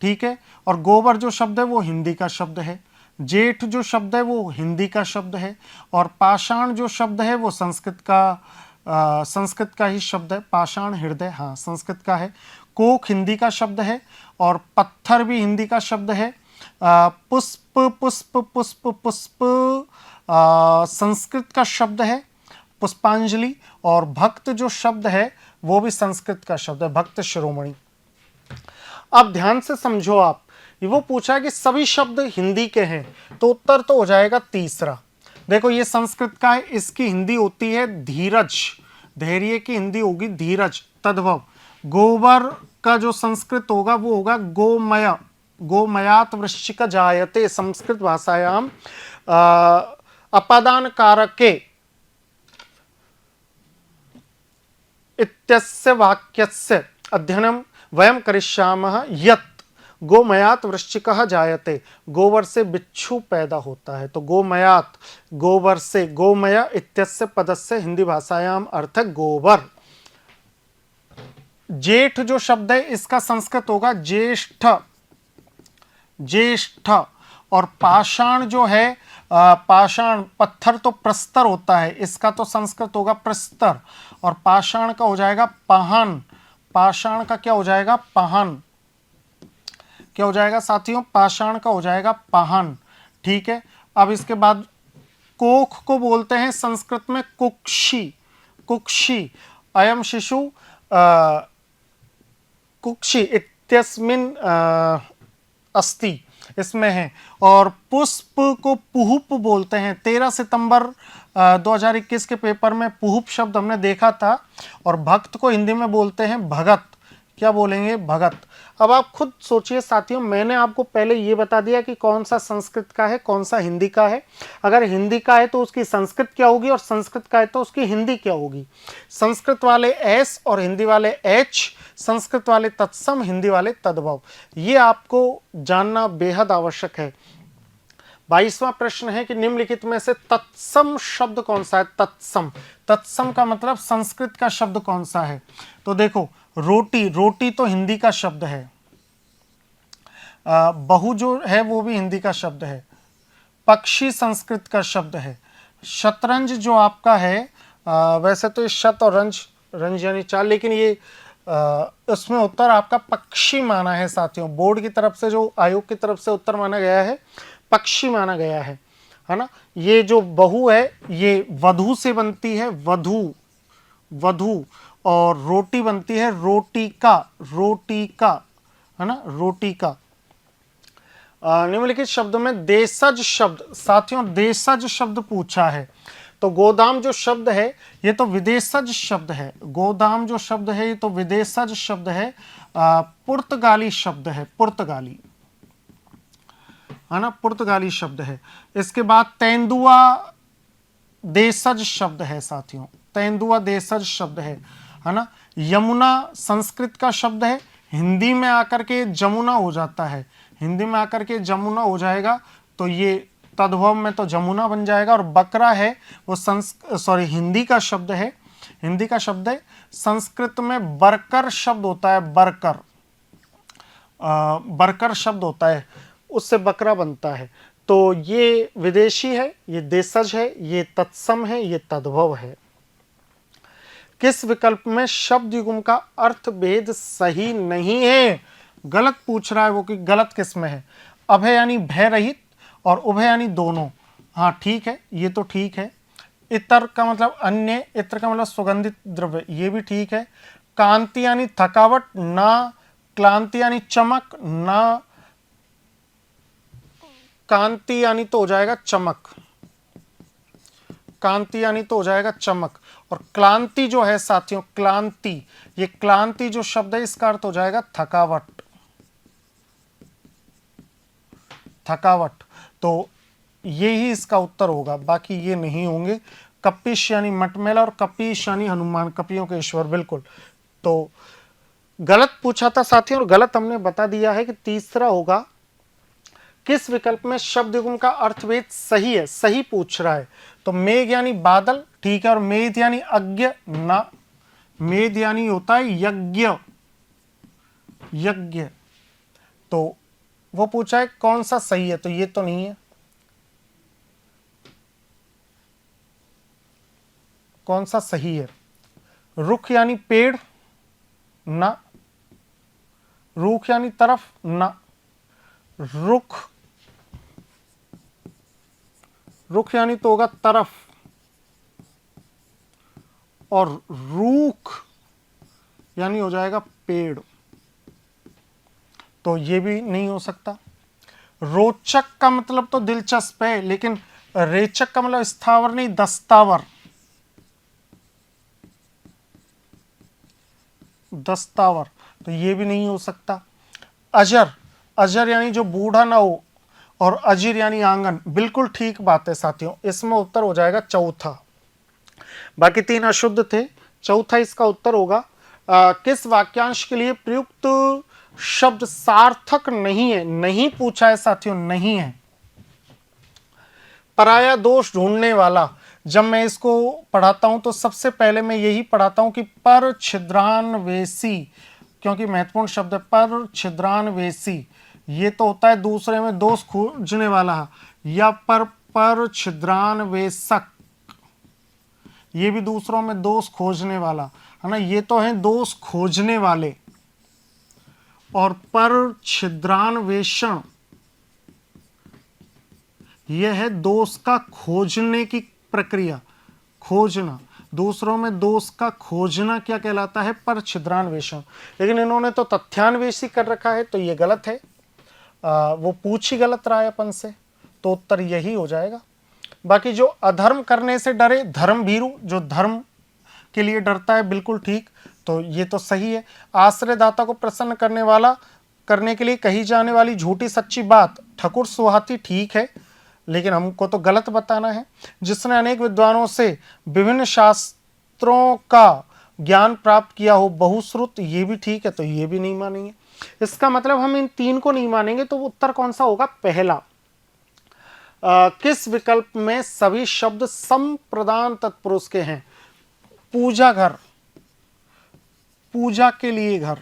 ठीक है, और गोबर जो शब्द है वो हिंदी का शब्द है। जेठ जो शब्द है वो हिंदी का शब्द है, और पाषाण जो शब्द है वो संस्कृत का ही शब्द है। पाषाण हृदय, हाँ, संस्कृत का है। कोक हिंदी का शब्द है, और पत्थर भी हिंदी का शब्द है। पुष्प संस्कृत का शब्द है, पुष्पांजलि। और भक्त जो शब्द है वो भी संस्कृत का शब्द है, भक्त शिरोमणि। अब ध्यान से समझो, आप वो पूछा कि सभी शब्द हिंदी के हैं, तो उत्तर तो हो जाएगा तीसरा। देखो ये संस्कृत का है, इसकी हिंदी होती है धीरज, धैर्य की हिंदी होगी धीरज, तद्भव। गोबर का जो संस्कृत होगा वो होगा गोमय, गोमयात वृश्चिक जायते, संस्कृत भाषायाम अपादान कारके इत्यस्य वाक्यस्य अध्ययनम वयम करिष्यामः यत् गोमयात वृश्चिकः जायते, गोबर से बिच्छू पैदा होता है। तो गोमयात, गोबर से, गोमय इत्यस्य पदस्य हिंदी भाषायाम अर्थ गोबर। जेठ जो शब्द है इसका संस्कृत होगा ज्येष्ठ, और पाषाण जो है, पाषाण पत्थर तो प्रस्तर होता है, इसका तो संस्कृत होगा प्रस्तर, और पाषाण का हो जाएगा पाहन। पाषाण का क्या हो जाएगा? पाहन। क्या हो जाएगा साथियों? पाषाण का हो जाएगा पाहन, ठीक है। अब इसके बाद कोख को बोलते हैं संस्कृत में कुक्षी। अयम शिशु कुक्षी इत्यस्मिन् अस्ति, इसमें है। और पुष्प को पुहुप बोलते हैं। 13 सितंबर 2021 के पेपर में पुहुप शब्द हमने देखा था। और भक्त को हिंदी में बोलते हैं भगत। क्या बोलेंगे? भगत। अब आप खुद सोचिए साथियों, मैंने आपको पहले ये बता दिया कि कौन सा संस्कृत का है, कौन सा हिंदी का है। अगर हिंदी का है तो उसकी संस्कृत क्या होगी, और संस्कृत का है तो उसकी हिंदी क्या होगी। संस्कृत वाले एस और हिंदी वाले एच, संस्कृत वाले तत्सम, हिंदी वाले तद्भव। ये आपको जानना बेहद आवश्यक है। 22वां प्रश्न है कि निम्नलिखित में से तत्सम शब्द कौन सा है? तत्सम का मतलब संस्कृत का शब्द कौन सा है? तो देखो, रोटी तो हिंदी का शब्द है। बहु जो है वो भी हिंदी का शब्द है। पक्षी संस्कृत का शब्द है। शतरंज जो आपका है, वैसे तो ये शत और रंज यानी चार, लेकिन ये उसमें उत्तर आपका पक्षी माना है साथियों। बोर्ड की तरफ से, जो आयोग की तरफ से उत्तर माना गया है, पक्षी माना गया है ना। ये जो बहु है ये वधु से बनती है, वधु, और रोटी बनती है रोटी का, है ना, रोटी का। निम्नलिखित शब्दों में देशज शब्द, साथियों देशज शब्द पूछा है। तो गोदाम जो शब्द है ये तो विदेशज शब्द है। गोदाम जो शब्द है ये तो विदेशज शब्द है, पुर्तगाली शब्द है, पुर्तगाली, है ना, पुर्तगाली शब्द है। इसके बाद तेंदुआ देशज शब्द है साथियों, तेंदुआ देशज शब्द है ना। यमुना संस्कृत का शब्द है, हिंदी में आकर के जमुना हो जाता है, हिंदी में आकर के जमुना हो जाएगा, तो ये तद्भव में तो जमुना बन जाएगा। और बकरा है वो हिंदी का शब्द है, हिंदी का शब्द है। संस्कृत में बरकर शब्द होता है, बरकर, बरकर शब्द होता है, उससे बकरा बनता है। तो ये विदेशी है, ये देशज है, ये तत्सम है, ये तद्भव है। किस विकल्प में शब्द युग्म का अर्थ भेद सही नहीं है? गलत पूछ रहा है वो कि गलत किस में है। अभय यानी भय रहित और उभय यानी दोनों, हाँ ठीक है, ये तो ठीक है। इतर का मतलब अन्य, इत्र का मतलब सुगंधित द्रव्य, ये भी ठीक है। कांति यानी थकावट, ना क्लांति यानी चमक, ना कांति यानी तो हो जाएगा चमक, कांति यानी तो हो जाएगा चमक। और क्लांति जो है साथियों, क्लांति, ये क्लांति जो शब्द है इसका अर्थ हो जाएगा थकावट, थकावट। तो ये ही इसका उत्तर होगा, बाकी ये नहीं होंगे। कपिश यानी मटमेला और कपीश यानी हनुमान, कपियों के ईश्वर, बिल्कुल। तो गलत पूछा था साथियों और गलत हमने बता दिया है कि तीसरा होगा। किस विकल्प में शब्द युग्म का अर्थभेद सही है? सही पूछ रहा है। तो मेघ यानी बादल, ठीक है, और मेध यानी अज्ञ ना, मेध यानी होता है यज्ञ, यज्ञ। तो वो पूछा है कौन सा सही है, तो ये तो नहीं है। कौन सा सही है? रुख यानी पेड़ ना, रुख यानी तरफ ना, रुख, रुख यानी तो होगा तरफ, और रूख यानी हो जाएगा पेड़, तो ये भी नहीं हो सकता। रोचक का मतलब तो दिलचस्प है, लेकिन रेचक का मतलब स्थावर नहीं, दस्तावर, दस्तावर, तो ये भी नहीं हो सकता। अजर, अजर यानी जो बूढ़ा ना हो, और अजीर यानी आंगन, बिल्कुल ठीक बात है साथियों, इसमें उत्तर हो जाएगा चौथा। बाकी तीन अशुद्ध थे, चौथा इसका उत्तर होगा। किस वाक्यांश के लिए प्रयुक्त शब्द सार्थक नहीं है? नहीं पूछा है साथियों, नहीं है। पराया दोष ढूंढने वाला, जब मैं इसको पढ़ाता हूं तो सबसे पहले मैं यही पढ़ाता हूं कि पर छिद्रान्वेषी, क्योंकि महत्वपूर्ण शब्द है पर छिद्रान्वेषी, ये तो होता है दूसरे में दोष खोजने वाला, या पर छिद्रान्वेषक, ये भी दूसरों में दोष खोजने वाला है ना, ये तो है दोष खोजने वाले। और पर छिद्रान्वेषण, यह है दोष का खोजने की प्रक्रिया, खोजना, दूसरों में दोष का खोजना क्या कहलाता है? पर छिद्रान्वेषण। लेकिन इन्होंने तो तथ्यान्वेषी कर रखा है, तो ये गलत है। वो पूछ ही गलत रहा है अपन से, तो उत्तर यही हो जाएगा। बाकी जो अधर्म करने से डरे, धर्म भीरु, जो धर्म के लिए डरता है, बिल्कुल ठीक, तो ये तो सही है। आश्रयदाता को प्रसन्न करने वाला, करने के लिए कही जाने वाली झूठी सच्ची बात, ठकुर सुहाती, ठीक है, लेकिन हमको तो गलत बताना है। जिसने अनेक विद्वानों से विभिन्न शास्त्रों का ज्ञान प्राप्त किया हो, बहुश्रुत, ये भी ठीक है, तो ये भी नहीं मानेंगे। इसका मतलब हम इन तीन को नहीं मानेंगे, तो उत्तर कौन सा होगा? पहला। किस विकल्प में सभी शब्द संप्रदान तत्पुरुष के हैं? पूजा घर, पूजा के लिए घर,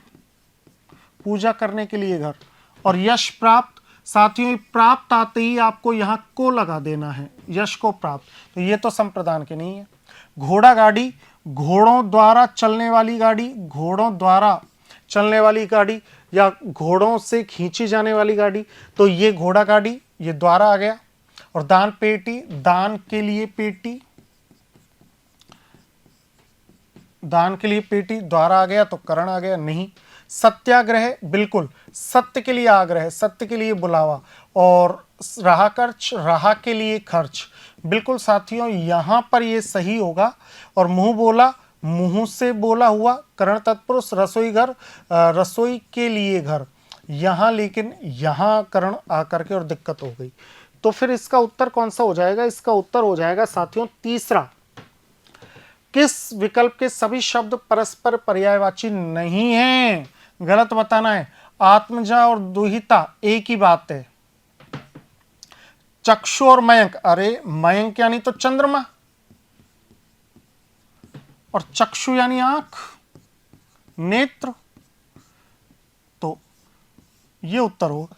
पूजा करने के लिए घर। और यश प्राप्त, साथियों प्राप्त आते ही आपको यहां को लगा देना है, यश को प्राप्त, तो ये तो संप्रदान के नहीं है। घोड़ा गाड़ी, घोड़ों द्वारा चलने वाली गाड़ी, घोड़ों द्वारा चलने वाली गाड़ी या घोड़ों से खींची जाने वाली गाड़ी, तो ये घोड़ा गाड़ी, ये द्वारा आ गया। और दान पेटी, दान के लिए पेटी, दान के लिए पेटी, द्वारा आ गया, तो करण आ गया, नहीं। सत्याग्रह, बिल्कुल, सत्य के लिए आग्रह, सत्य के लिए बुलावा। और रहा खर्च, रहा के लिए खर्च, बिल्कुल साथियों यहां पर ये सही होगा। और मुंह बोला, मुंह से बोला हुआ, करण तत्पुरुष, रसोई घर, रसोई के लिए घर, यहां लेकिन यहां करण आकर के और दिक्कत हो गई। तो फिर इसका उत्तर कौन सा हो जाएगा? इसका उत्तर हो जाएगा साथियों तीसरा। किस विकल्प के सभी शब्द परस्पर पर्यायवाची नहीं हैं? गलत बताना है। आत्मजा और दुहिता एक ही बात है। चक्षु और मयंक, अरे मयंक यानी तो चंद्रमा और चक्षु यानी आंख, नेत्र, तो ये उत्तर होगा,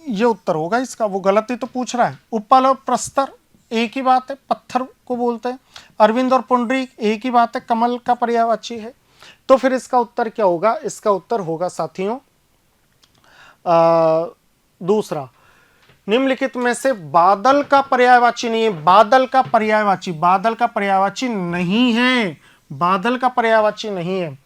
ये उत्तर होगा इसका। वो गलत ही तो पूछ रहा है। उपल और प्रस्तर एक ही बात है, पत्थर को बोलते हैं। अरविंद और पुंडरीक एक ही बात है, कमल का पर्यायवाची है। तो फिर इसका उत्तर क्या होगा? इसका उत्तर होगा साथियों दूसरा। निम्नलिखित में से बादल का पर्यायवाची नहीं है। बादल का पर्यायवाची, बादल का पर्यायवाची नहीं है, बादल का पर्यायवाची नहीं है।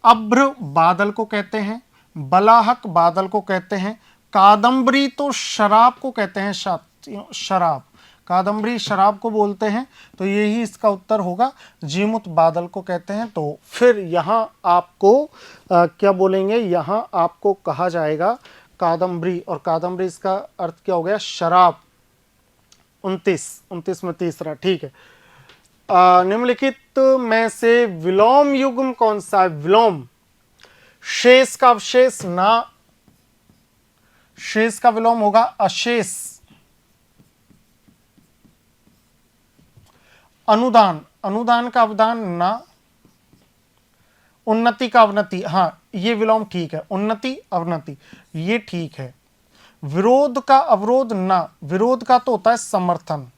अभ्र बादल को कहते हैं, बलाहक बादल को कहते हैं, कादम्बरी तो शराब को कहते हैं साथियों, शराब, कादम्बरी शराब को बोलते हैं। तो यही इसका उत्तर होगा। जीमुत बादल को कहते हैं। तो फिर यहां आपको क्या बोलेंगे? यहां आपको कहा जाएगा कादम्बरी, और कादम्बरी इसका अर्थ क्या हो गया? शराब। 29 में तीसरा, ठीक है। निम्नलिखित में से विलोम युग्म कौन सा है? विलोम, शेष का अवशेष ना, शेष का विलोम होगा अशेष। अनुदान, अनुदान का अवदान ना, उन्नति का अवनति, हाँ ये विलोम ठीक है। उन्नति अवनति ये ठीक है। विरोध का अवरोध ना, विरोध का तो होता है समर्थन,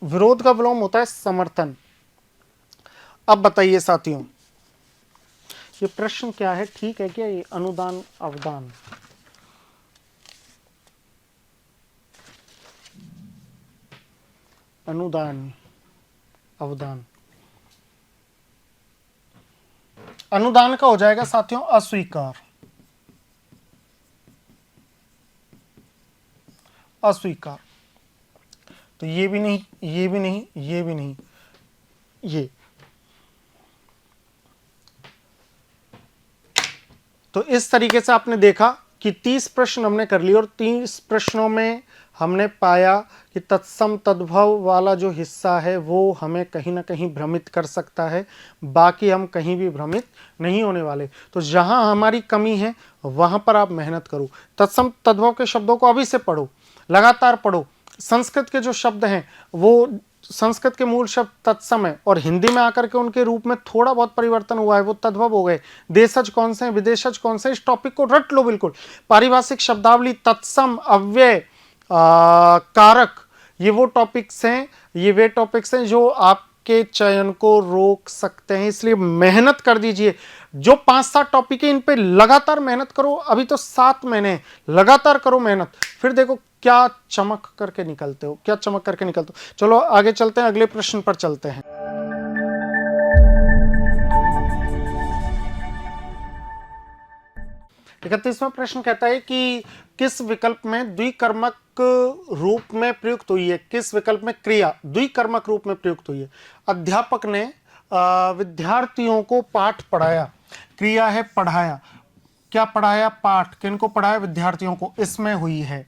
विरोध का विलोम होता है समर्थन। अब बताइए साथियों, ये प्रश्न क्या है? ठीक है क्या ये? अनुदान अवदान, अनुदान अवदान, अनुदान का हो जाएगा साथियों अस्वीकार, अस्वीकार। तो ये भी नहीं, ये भी नहीं, ये भी नहीं, ये। तो इस तरीके से आपने देखा कि 30 प्रश्न हमने कर लिए और 30 प्रश्नों में हमने पाया कि तत्सम तद्भव वाला जो हिस्सा है वो हमें कहीं ना कहीं भ्रमित कर सकता है, बाकी हम कहीं भी भ्रमित नहीं होने वाले। तो जहां हमारी कमी है वहां पर आप मेहनत करो। तत्सम तद्भव के शब्दों को अभी से पढ़ो, लगातार पढ़ो। संस्कृत के जो शब्द हैं वो, संस्कृत के मूल शब्द तत्सम है और हिंदी में आकर के उनके रूप में थोड़ा बहुत परिवर्तन हुआ है, वो तद्भव हो गए। देशज कौन से हैं, विदेशज कौन से? इस टॉपिक को रट लो बिल्कुल। पारिभाषिक शब्दावली, तत्सम, अव्यय, कारक, ये वो टॉपिक्स हैं, ये वे टॉपिक्स हैं जो आपके चयन को रोक सकते हैं। इसलिए मेहनत कर दीजिए। जो 5-7 टॉपिक है इन पे लगातार मेहनत करो। अभी तो 7 महीने लगातार करो मेहनत, फिर देखो क्या चमक करके निकलते हो, क्या चमक करके निकलते हो। चलो आगे चलते हैं, अगले प्रश्न पर चलते हैं। इकतीसवां प्रश्न कहता है कि किस विकल्प में द्विकर्मक रूप में प्रयुक्त हुई है? किस विकल्प में क्रिया द्विकर्मक रूप में प्रयुक्त हुई है? अध्यापक ने विद्यार्थियों को पाठ पढ़ाया, क्रिया है पढ़ाया। क्या पढ़ाया? पाठ। किनको पढ़ाया? विद्यार्थियों को। इसमें हुई है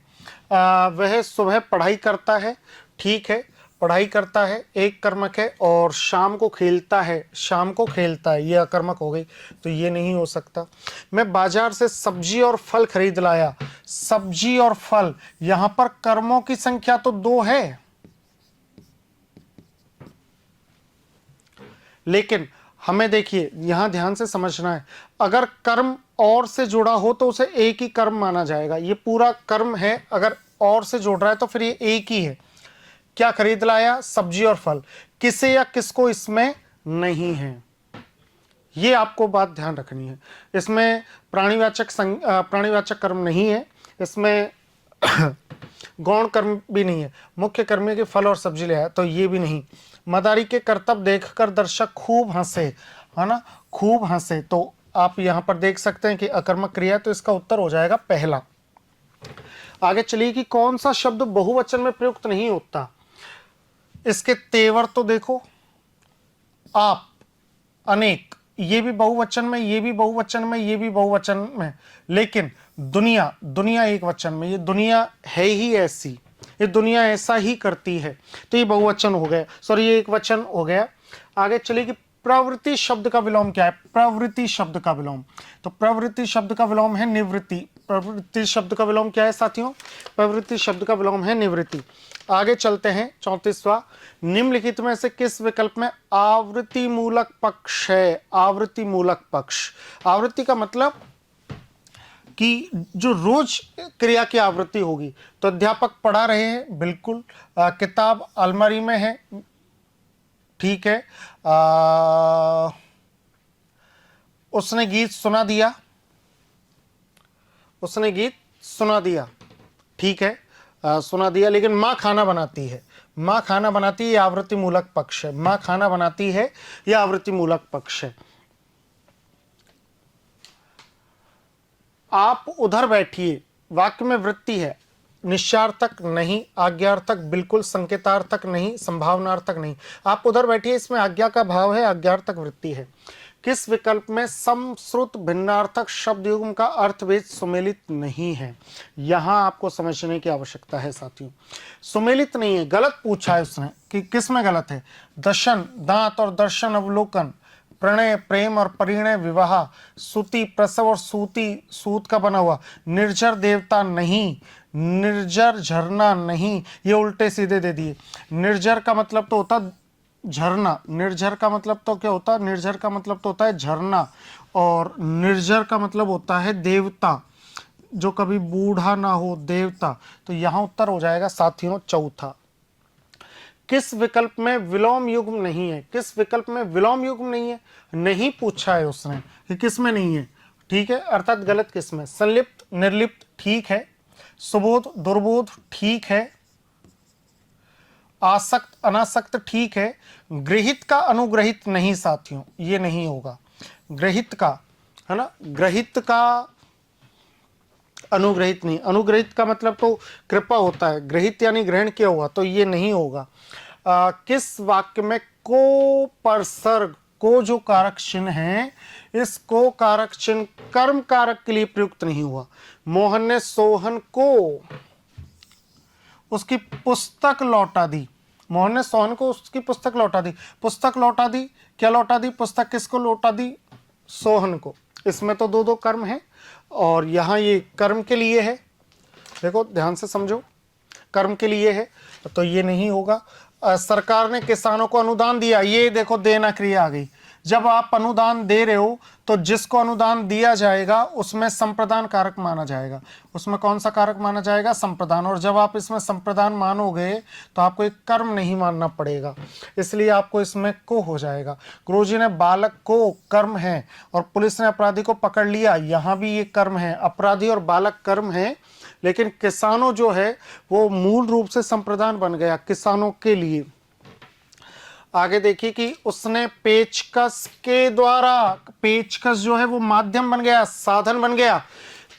वह सुबह पढ़ाई करता है, ठीक है, पढ़ाई करता है, एक कर्मक है। और शाम को खेलता है, शाम को खेलता है, ये अकर्मक हो गई, तो ये नहीं हो सकता। मैं बाजार से सब्जी और फल खरीद लाया, सब्जी और फल, यहां पर कर्मों की संख्या तो 2 है, लेकिन हमें देखिए यहां ध्यान से समझना है, अगर कर्म और से जुड़ा हो तो उसे एक ही कर्म माना जाएगा। ये पूरा कर्म है, अगर और से जुड़ रहा है तो फिर ये एक ही है। क्या खरीद लाया? सब्जी और फल। किसे या किसको इसमें नहीं है, ये आपको बात ध्यान रखनी है। इसमें प्राणीवाचक कर्म नहीं है, इसमें गौण कर्म भी नहीं है। मुख्य कर्म है कि फल और सब्जी ले आया, तो ये भी नहीं। मदारी के करतब देखकर दर्शक खूब हंसे, है ना, खूब हंसे। तो आप यहां पर देख सकते हैं कि अकर्मक क्रिया, तो इसका उत्तर हो जाएगा पहला। आगे चलिए कि कौन सा शब्द बहुवचन में प्रयुक्त नहीं होता। इसके तेवर तो देखो, आप, अनेक, ये भी बहुवचन में, ये भी बहुवचन में, ये भी बहुवचन में, लेकिन दुनिया, दुनिया एक वचन में, ये दुनिया है ही ऐसी, ये दुनिया ऐसा ही करती है, तो ये बहुवचन हो गया, सॉरी ये एक वचन हो गया। आगे चलिए कि प्रवृत्ति शब्द का विलोम क्या है। प्रवृत्ति शब्द का विलोम, तो प्रवृत्ति शब्द का विलोम है निवृत्ति। प्रवृत्ति शब्द का विलोम क्या है साथियों? प्रवृत्ति शब्द का विलोम है निवृत्ति। आगे चलते हैं 34वां, निम्नलिखित में से किस विकल्प में आवृत्ति मूलक पक्ष है? आवृत्ति मूलक पक्ष, आवृत्ति का मतलब कि जो रोज क्रिया की आवृत्ति होगी। तो अध्यापक पढ़ा रहे हैं, बिल्कुल, किताब अलमारी में है, ठीक है, उसने गीत सुना दिया, उसने गीत सुना दिया, ठीक है, सुना दिया, लेकिन माँ खाना बनाती है, माँ खाना बनाती है, यह आवृत्ति मूलक पक्ष है। माँ खाना बनाती है, यह आवृत्ति मूलक पक्ष है। आप उधर बैठिए, वाक्य में वृत्ति है, निश्चयार्थक नहीं, आज्ञार्थक बिल्कुल, संकेतार्थक नहीं, संभावनार्थक नहीं। आप उधर बैठिए, इसमें आज्ञा का भाव है, आज्ञार्थक वृत्ति है। किस विकल्प में समश्रुत भिन्नार्थक शब्द युग्म का अर्थभेद सुमेलित नहीं है? यहां आपको समझने की आवश्यकता है साथियों। सुमेलित नहीं है, गलत पूछा है उसने कि किस में गलत है। दशन दांत और दर्शन अवलोकन, प्रणय प्रेम और परिणय विवाह, सूती प्रसव और सूती सूत का बना हुआ, निर्जर देवता नहीं, निर्जर झरना नहीं, ये उल्टे सीधे दे दिए। निर्जर का मतलब तो होता झरना, निर्जर का मतलब तो क्या होता? निर्जर का मतलब तो होता है झरना, और निर्जर का मतलब होता है देवता, जो कभी बूढ़ा ना हो, देवता। तो यहां उत्तर हो जाएगा साथियों चौथा। किस विकल्प में विलोम युग्म नहीं है? किस विकल्प में विलोम युग्म नहीं है? नहीं पूछा है उसने कि किस में नहीं है, ठीक है, अर्थात गलत किस में? संलिप्त निर्लिप्त ठीक है, सुबोध दुर्बोध ठीक है, आसक्त अनासक्त ठीक है, गृहित का अनुग्रहित नहीं साथियों, ये नहीं होगा। गृहित का, है ना, गृहित का अनुग्रहित नहीं, अनुग्रहित का मतलब तो कृपा होता है, गृहित यानी ग्रहण किया हुआ, तो ये नहीं होगा। किस वाक्य में को परसर्ग, को जो कारक चिन्ह है, इस को कारक चिन्ह कर्म कारक के लिए प्रयुक्त नहीं हुआ। मोहन ने सोहन को उसकी पुस्तक लौटा दी, मोहन ने सोहन को उसकी पुस्तक लौटा दी। पुस्तक लौटा दी, क्या लौटा दी? पुस्तक किसको लौटा दी? सोहन को। इसमें तो दो दो कर्म है, और यहां ये कर्म के लिए है, देखो ध्यान से समझो, कर्म के लिए है, तो ये नहीं होगा। सरकार ने किसानों को अनुदान दिया, ये देखो देना क्रिया आ गई। जब आप अनुदान दे रहे हो तो जिसको अनुदान दिया जाएगा उसमें संप्रदान कारक माना जाएगा। उसमें कौन सा कारक माना जाएगा? संप्रदान। और जब आप इसमें संप्रदान मानोगे तो आपको एक कर्म नहीं मानना पड़ेगा, इसलिए आपको इसमें को हो जाएगा। गुरुजी ने बालक को कर्म है, और पुलिस ने अपराधी को पकड़ लिया, यहां भी ये कर्म है। अपराधी और बालक कर्म है, लेकिन किसानों जो है वो मूल रूप से संप्रदान बन गया किसानों के लिए। आगे देखिए कि उसने पेचकस के द्वारा, पेचकस जो है वो माध्यम बन गया, साधन बन गया।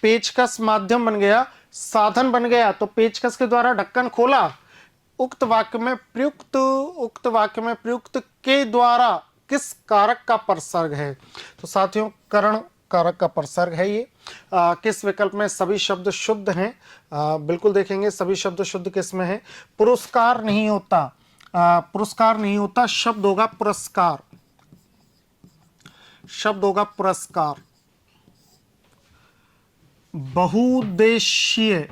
पेचकस माध्यम बन गया, साधन बन गया, तो पेचकस के द्वारा ढक्कन खोला। उक्त वाक्य में प्रयुक्त, उक्त वाक्य में प्रयुक्त के द्वारा किस कारक का परसर्ग है? तो साथियों करण कारक का परसर्ग है ये। किस विकल्प में सभी शब्द शुद्ध हैं? बिल्कुल देखेंगे सभी शब्द शुद्ध किस में है। पुरस्कार नहीं होता, पुरस्कार नहीं होता, शब्द होगा पुरस्कार, शब्द होगा पुरस्कार। बहुउद्देशीय,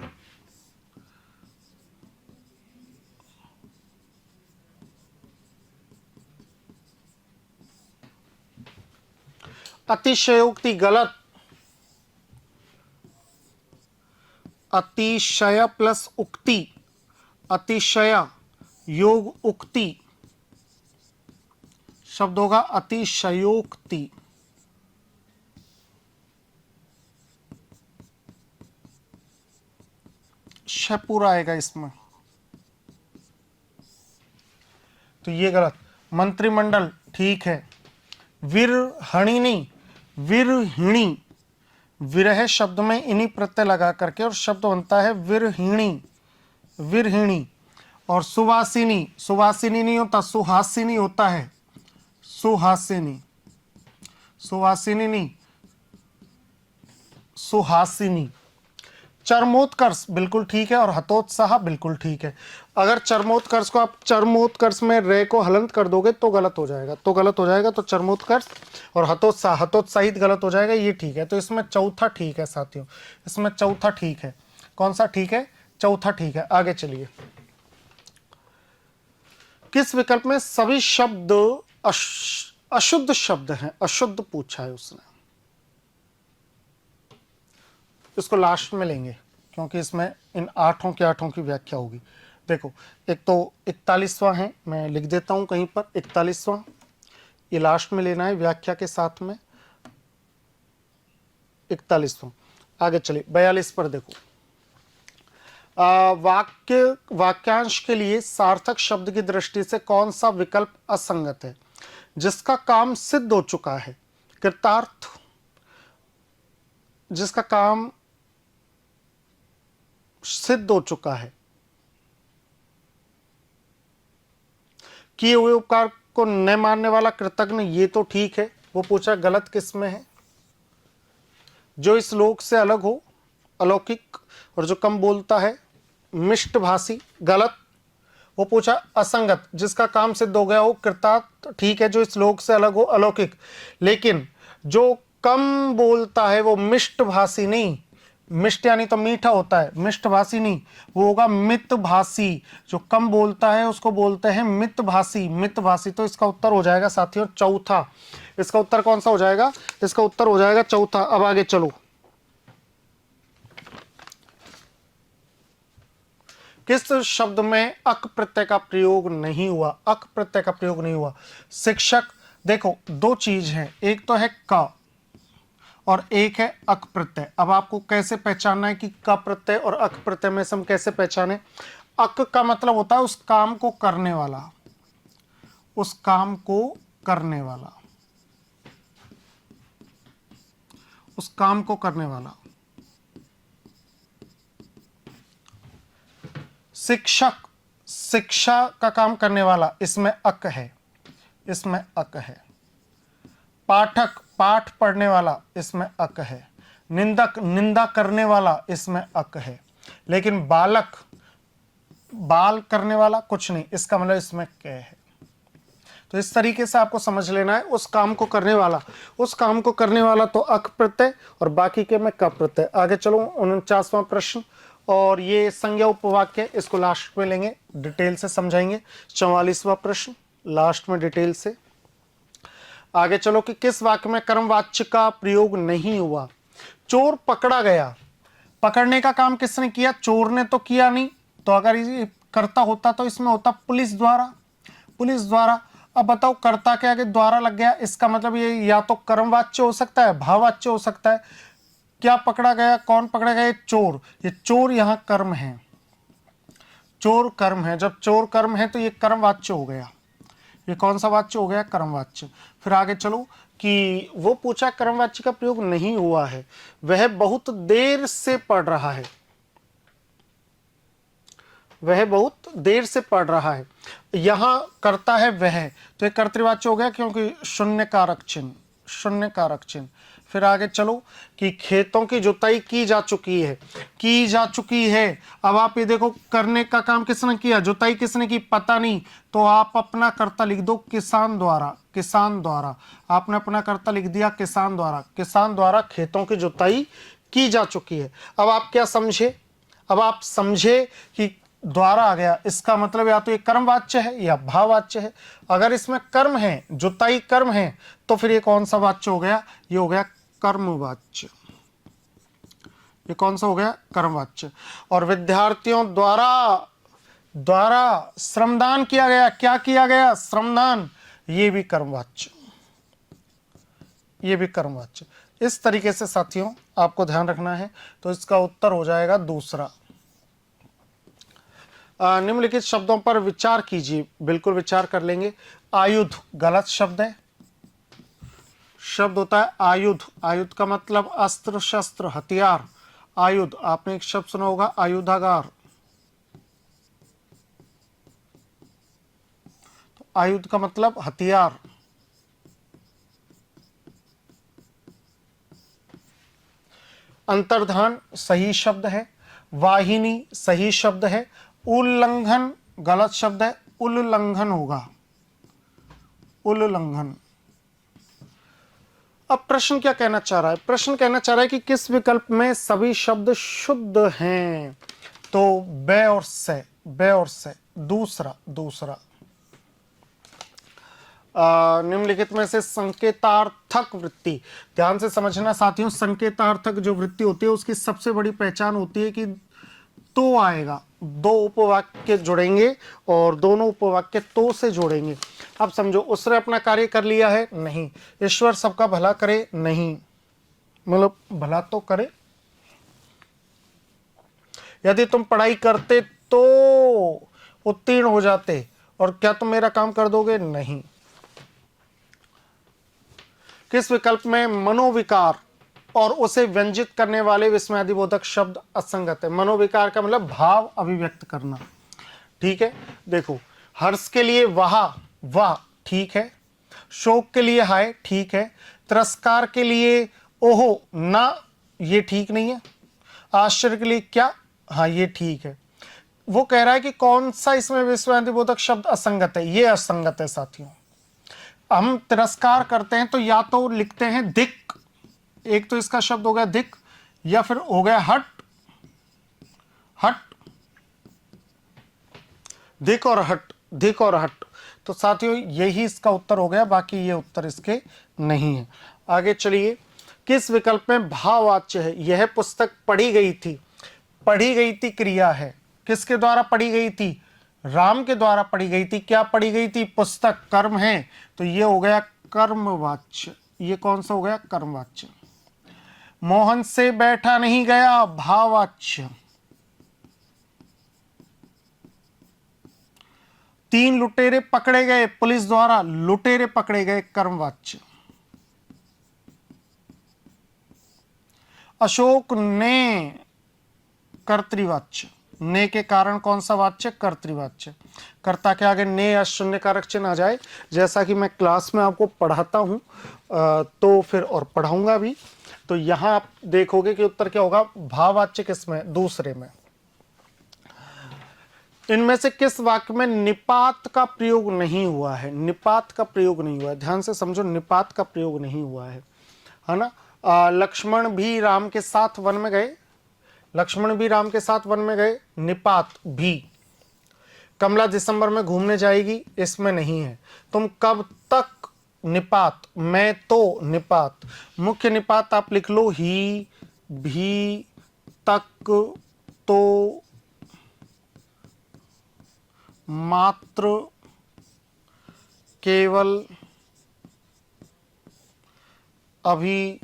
अतिशयोक्ति गलत, अतिशय प्लस उक्ति, अतिशय योग उक्ति, शब्द होगा अतिशयोक्ति। श पूरा आएगा इसमें, तो ये गलत। मंत्रिमंडल ठीक है। विरहणिनी, विरहिणी, विरह शब्द में इन्हीं प्रत्यय लगा करके और शब्द बनता है विरहिणी, विरहिणी। और सुवासिनी, सुवासिनी नहीं होता, सुहासिनी होता है, सुहासिनी, सुहासिनी नहीं, सुहासिनी। चरमोत्कर्ष बिल्कुल ठीक है और हतोत्साह बिल्कुल ठीक है। अगर चरमोत्कर्ष को आप चरमोत्कर्ष में रे को हलंत कर दोगे तो गलत हो जाएगा, तो चरमोत्कर्ष। और हतोत्साह, हतोत्साहित गलत हो जाएगा, ये ठीक है। तो इसमें चौथा ठीक है साथियों, इसमें चौथा ठीक है। कौन सा ठीक है? चौथा ठीक है। आगे चलिए। किस विकल्प में सभी शब्द अशुद्ध शब्द हैं? अशुद्ध पूछा है उसने, इसको लास्ट में लेंगे क्योंकि इसमें इन आठों की व्याख्या होगी। देखो, एक तो 41वां है, मैं लिख देता हूं कहीं पर 41वां, ये लास्ट में लेना है व्याख्या के साथ में 41वां। आगे चलिए 42 पर देखो। वाक्यांश के लिए सार्थक शब्द की दृष्टि से कौन सा विकल्प असंगत है? जिसका काम सिद्ध हो चुका है, कृतार्थ, जिसका काम सिद्ध हो चुका है, किए हुए उपकार को न मानने वाला, कृतज्ञ, ये तो ठीक है। वो पूछा गलत किस में है? जो इस लोक से अलग हो, अलौकिक, और जो कम बोलता है, मिष्टभाषी, गलत। वो पूछा असंगत, जिसका काम सिद्ध हो गया हो, कृतार्थ, ठीक है। जो इस लोक से अलग हो, अलौकिक, लेकिन जो कम बोलता है वो मिष्टभाषी नहीं, मिष्ट यानी तो मीठा होता है, मिष्टभाषी नहीं, वो होगा मितभाषी। जो कम बोलता है उसको बोलते हैं मितभाषी, मितभाषी। तो इसका उत्तर हो जाएगा साथियों चौथा। इसका उत्तर कौन सा हो जाएगा? इसका उत्तर हो जाएगा चौथा। अब आगे चलो। किस शब्द में अक प्रत्यय का प्रयोग नहीं हुआ? अक प्रत्यय का प्रयोग नहीं हुआ। शिक्षक। देखो, दो चीज है, एक तो है क और एक है अक प्रत्यय। अब आपको कैसे पहचानना है कि क प्रत्यय और अक प्रत्यय में से हम कैसे पहचाने? अक का मतलब होता है उस काम को करने वाला, उस काम को करने वाला, उस काम को करने वाला। शिक्षक, शिक्षा का काम करने वाला, इसमें अक है, इसमें अक है। पाठक, पाठ पढ़ने वाला, इसमें अक है। निंदक, निंदा करने वाला, इसमें अक है। लेकिन बालक, बाल करने वाला कुछ नहीं, इसका मतलब इसमें क है। तो इस तरीके से आपको समझ लेना है, उस काम को करने वाला, उस काम को करने वाला तो अक प्रत्यय और बाकी के में क प्रत्यय। आगे चलो 49वां प्रश्न, और ये संज्ञा उपवाक्य, इसको लास्ट में लेंगे, डिटेल से समझाएंगे। 44वां प्रश्न लास्ट में डिटेल से। आगे चलो कि किस वाक्य में कर्मवाच्य का प्रयोग नहीं हुआ? चोर पकड़ा गया, पकड़ने का काम किसने किया? चोर ने तो किया नहीं, तो अगर ये करता होता तो इसमें होता पुलिस द्वारा, पुलिस द्वारा। अब बताओ, कर्ता के आगे द्वारा लग गया, इसका मतलब ये या तो कर्मवाच्य हो सकता है, भाववाच्य हो सकता है। क्या पकड़ा गया? कौन पकड़ा गया? चोर। ये चोर यहां कर्म है, चोर कर्म है। जब चोर कर्म है तो ये कर्मवाच्य हो गया। ये कौन सा वाच्य हो गया? कर्मवाच्य। फिर आगे चलो कि वो पूछा कर्मवाच्य का प्रयोग नहीं हुआ है, वह बहुत देर से पढ़ रहा है, वह बहुत देर से पढ़ रहा है। यहां करता है वह, तो एक कर्तृवाच्य हो गया क्योंकि शून्य कारक चिन्ह, शून्य कारक चिन्ह। फिर आगे चलो कि खेतों की जुताई की जा चुकी है, की जा चुकी है। अब आप ये देखो, करने का काम किसने किया, जुताई किसने की, पता नहीं, तो आप अपना कर्ता लिख दो किसान द्वारा, किसान द्वारा। आपने अपना कर्ता लिख दिया किसान द्वारा, किसान द्वारा खेतों की जुताई की जा चुकी है। अब आप क्या समझे? अब आप समझे कि द्वारा आ गया, इसका मतलब या तो ये कर्मवाच्य है या भाववाच्य है। अगर इसमें कर्म है, जुताई कर्म है, तो फिर ये कौन सा वाच्य हो गया? ये हो गया कर्मवाच्य। ये कौन सा हो गया? कर्मवाच्य। और विद्यार्थियों द्वारा, द्वारा श्रमदान किया गया, क्या किया गया? श्रमदान, ये भी कर्मवाच्य, ये भी कर्मवाच्य। इस तरीके से साथियों आपको ध्यान रखना है। तो इसका उत्तर हो जाएगा दूसरा। निम्नलिखित शब्दों पर विचार कीजिए, बिल्कुल विचार कर लेंगे। आयुध गलत शब्द है, शब्द होता है आयुध। आयुध का मतलब अस्त्र शस्त्र हथियार। आयुध, आपने एक शब्द सुना होगा आयुधागार, तो आयुध का मतलब हथियार। अंतर्धान सही शब्द है, वाहिनी सही शब्द है, उल्लंघन गलत शब्द है, उल्लंघन होगा, उल्लंघन। अब प्रश्न क्या कहना चाह रहा है? प्रश्न कहना चाह रहा है कि किस विकल्प में सभी शब्द शुद्ध हैं? तो बे और से, बे और से। दूसरा दूसरा निम्नलिखित में से संकेतार्थक वृत्ति, ध्यान से समझना साथियों, संकेतार्थक जो वृत्ति होती है उसकी सबसे बड़ी पहचान होती है कि तो आएगा, दो उपवाक्य जुड़ेंगे और दोनों उपवाक्य तो से जोड़ेंगे। अब समझो, उसने अपना कार्य कर लिया है, नहीं। ईश्वर सबका भला करे, नहीं, मतलब भला तो करे। यदि तुम पढ़ाई करते तो उत्तीर्ण हो जाते, और क्या तुम मेरा काम कर दोगे? नहीं। किस विकल्प में मनोविकार और उसे व्यंजित करने वाले विस्मयादिबोधक शब्द असंगत है? मनोविकार का मतलब भाव अभिव्यक्त करना, ठीक है। देखो, हर्ष के लिए वाह ठीक है, शोक के लिए हाय ठीक है, तिरस्कार के लिए ओहो ना ये ठीक नहीं है, आश्चर्य के लिए क्या, हाँ ये ठीक है। वो कह रहा है कि कौन सा इसमें विस्मयादिबोधक शब्द असंगत है? ये असंगत है साथियों। हम तिरस्कार करते हैं तो या तो लिखते हैं दिक, एक तो इसका शब्द हो गया दिक, या फिर हो गया हट, हट, दिक और हट, दिक और हट। तो साथियों यही इसका उत्तर हो गया, बाकी ये उत्तर इसके नहीं है। आगे चलिए, किस विकल्प में भाववाच्य है? यह पुस्तक पढ़ी गई थी, पढ़ी गई थी क्रिया है, किसके द्वारा पढ़ी गई थी? राम के द्वारा पढ़ी गई थी। क्या पढ़ी गई थी? पुस्तक, कर्म है, तो ये हो गया कर्मवाच्य। ये कौन सा हो गया? कर्मवाच्य। मोहन से बैठा नहीं गया, भाववाच्य। तीन लुटेरे पकड़े गए पुलिस द्वारा, लुटेरे पकड़े गए, कर्मवाच्य। अशोक ने, कर्तृवाच्य। ने के कारण कौन सा वाच्य? कर्तृवाच्य। कर्ता के आगे ने या शून्यकारक चिन्ह आ जाए, जैसा कि मैं क्लास में आपको पढ़ाता हूं तो फिर और पढ़ाऊंगा भी, तो यहां आप देखोगे कि उत्तर क्या होगा। भाववाच्य किसमें? दूसरे में। इनमें से किस वाक्य में निपात का प्रयोग नहीं हुआ है? निपात का प्रयोग नहीं हुआ है, ध्यान से समझो, निपात का प्रयोग नहीं हुआ है ना। लक्ष्मण भी राम के साथ वन में गए, लक्ष्मण भी राम के साथ वन में गए, निपात भी। कमला दिसंबर में घूमने जाएगी, इसमें नहीं है। तुम कब तक, निपात। मैं तो, निपात। मुख्य निपात आप लिख लो, ही, भी, तक, तो, मात्र, केवल, अभी,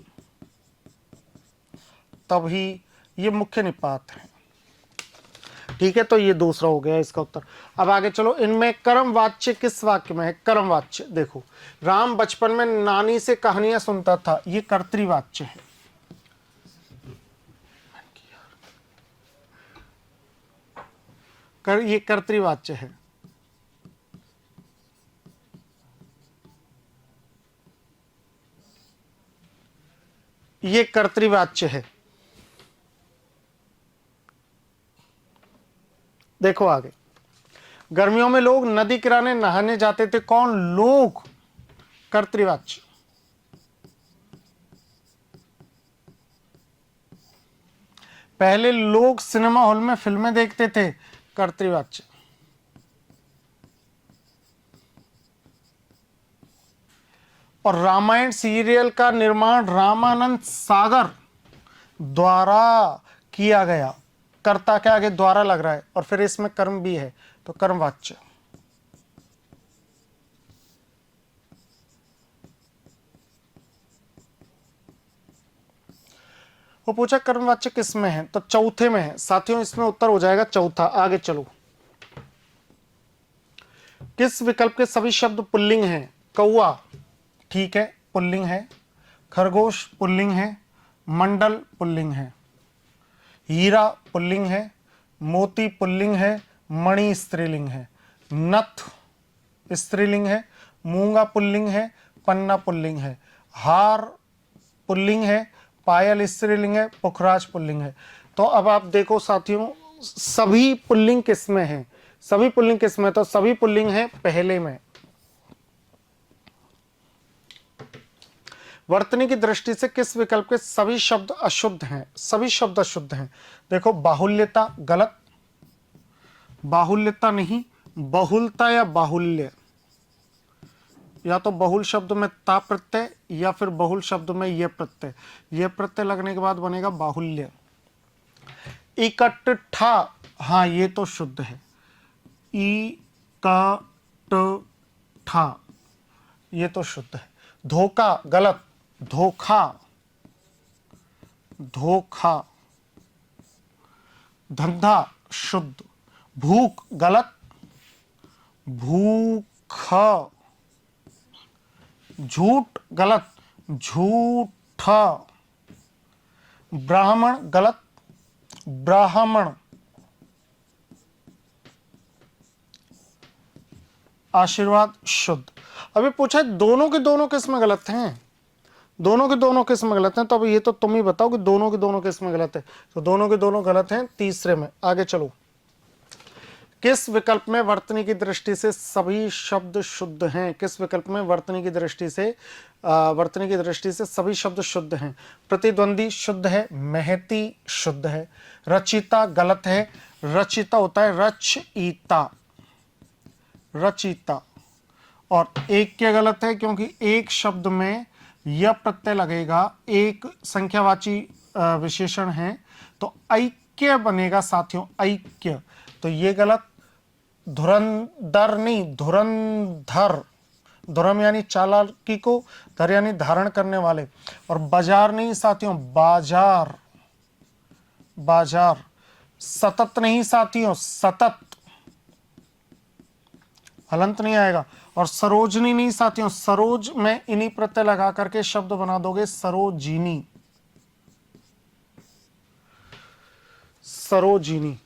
तभी, ये मुख्य निपात है, ठीक है। तो ये दूसरा हो गया इसका उत्तर। अब आगे चलो, इनमें कर्मवाच्य किस वाक्य में है? कर्मवाच्य देखो, राम बचपन में नानी से कहानियां सुनता था, ये कर्तृवाच्य है। ये कर्तृवाच्य है। ये कर्तृवाच्य है। देखो आगे, गर्मियों में लोग नदी किनारे नहाने जाते थे, कौन? लोग, कर्तृवाच्य। पहले लोग सिनेमा हॉल में फिल्में देखते थे, कर्तृवाच्य। और रामायण सीरियल का निर्माण रामानंद सागर द्वारा किया गया, कर्ता के आगे द्वारा लग रहा है, और फिर इसमें कर्म भी है, तो कर्मवाच्य। वो पूछा कर्मवाच्य किसमें है, तो चौथे में है साथियों, इसमें उत्तर हो जाएगा चौथा। आगे चलो, किस विकल्प के सभी शब्द पुल्लिंग हैं? कौआ, ठीक है, पुल्लिंग है। खरगोश पुल्लिंग है, मंडल पुल्लिंग है, हीरा पुल्लिंग है, मोती पुल्लिंग है, मणि स्त्रीलिंग है, नथ स्त्रीलिंग है, मूंगा पुल्लिंग है, पन्ना पुल्लिंग है, हार पुल्लिंग है, पायल स्त्रीलिंग है, पुखराज पुल्लिंग है। तो अब आप देखो साथियों, सभी पुल्लिंग किसमें हैं, सभी पुल्लिंग किसमें, तो सभी पुल्लिंग हैं पहले में। वर्तनी की दृष्टि से किस विकल्प के सभी शब्द अशुद्ध हैं, सभी शब्द अशुद्ध हैं। देखो बाहुल्यता गलत, बाहुल्यता नहीं, बहुलता या बाहुल्य, या तो बहुल शब्द में ता प्रत्यय या फिर बहुल शब्द में ये प्रत्यय, ये प्रत्यय लगने के बाद बनेगा बाहुल्य। इकट्ठा, हाँ ये तो शुद्ध है, इकट्ठा ये तो शुद्ध है। धोखा गलत, धोखा, धोखा। धंधा शुद्ध, भूख गलत, भूख। झूठ गलत, झूठा। ब्राह्मण गलत, ब्राह्मण। आशीर्वाद शुद्ध। अभी पूछा दोनों के दोनों किस में गलत हैं, दोनों के दोनों किस में गलत हैं, तो अब ये तो तुम ही बताओ कि दोनों के दोनों किस में गलत है। तो दोनों के दोनों गलत हैं तीसरे में। आगे चलो, किस विकल्प में वर्तनी की दृष्टि से सभी शब्द शुद्ध हैं, किस विकल्प में वर्तनी की दृष्टि से वर्तनी की दृष्टि से सभी शब्द शुद्ध हैं। प्रतिद्वंदी शुद्ध है, महती शुद्ध है, रचिता गलत है, रचिता होता है रचयिता, रचिता। और एक क्या गलत है, क्योंकि एक शब्द में यह प्रत्यय लगेगा, एक संख्यावाची विशेषण है, तो ऐक्य बनेगा साथियों, ऐक्य। तो ये गलत। धुरंधर नहीं, धुरंधर, धुरम यानी चालाकी को, धर यानी धारण करने वाले। और बाजार नहीं साथियों, बाजार, बाजार। सतत नहीं साथियों, सतत, हलंत नहीं आएगा। और सरोजनी नहीं साथियों, सरोज में इन्हीं प्रत्यय लगा करके शब्द बना दोगे सरोजिनी, सरोजिनी।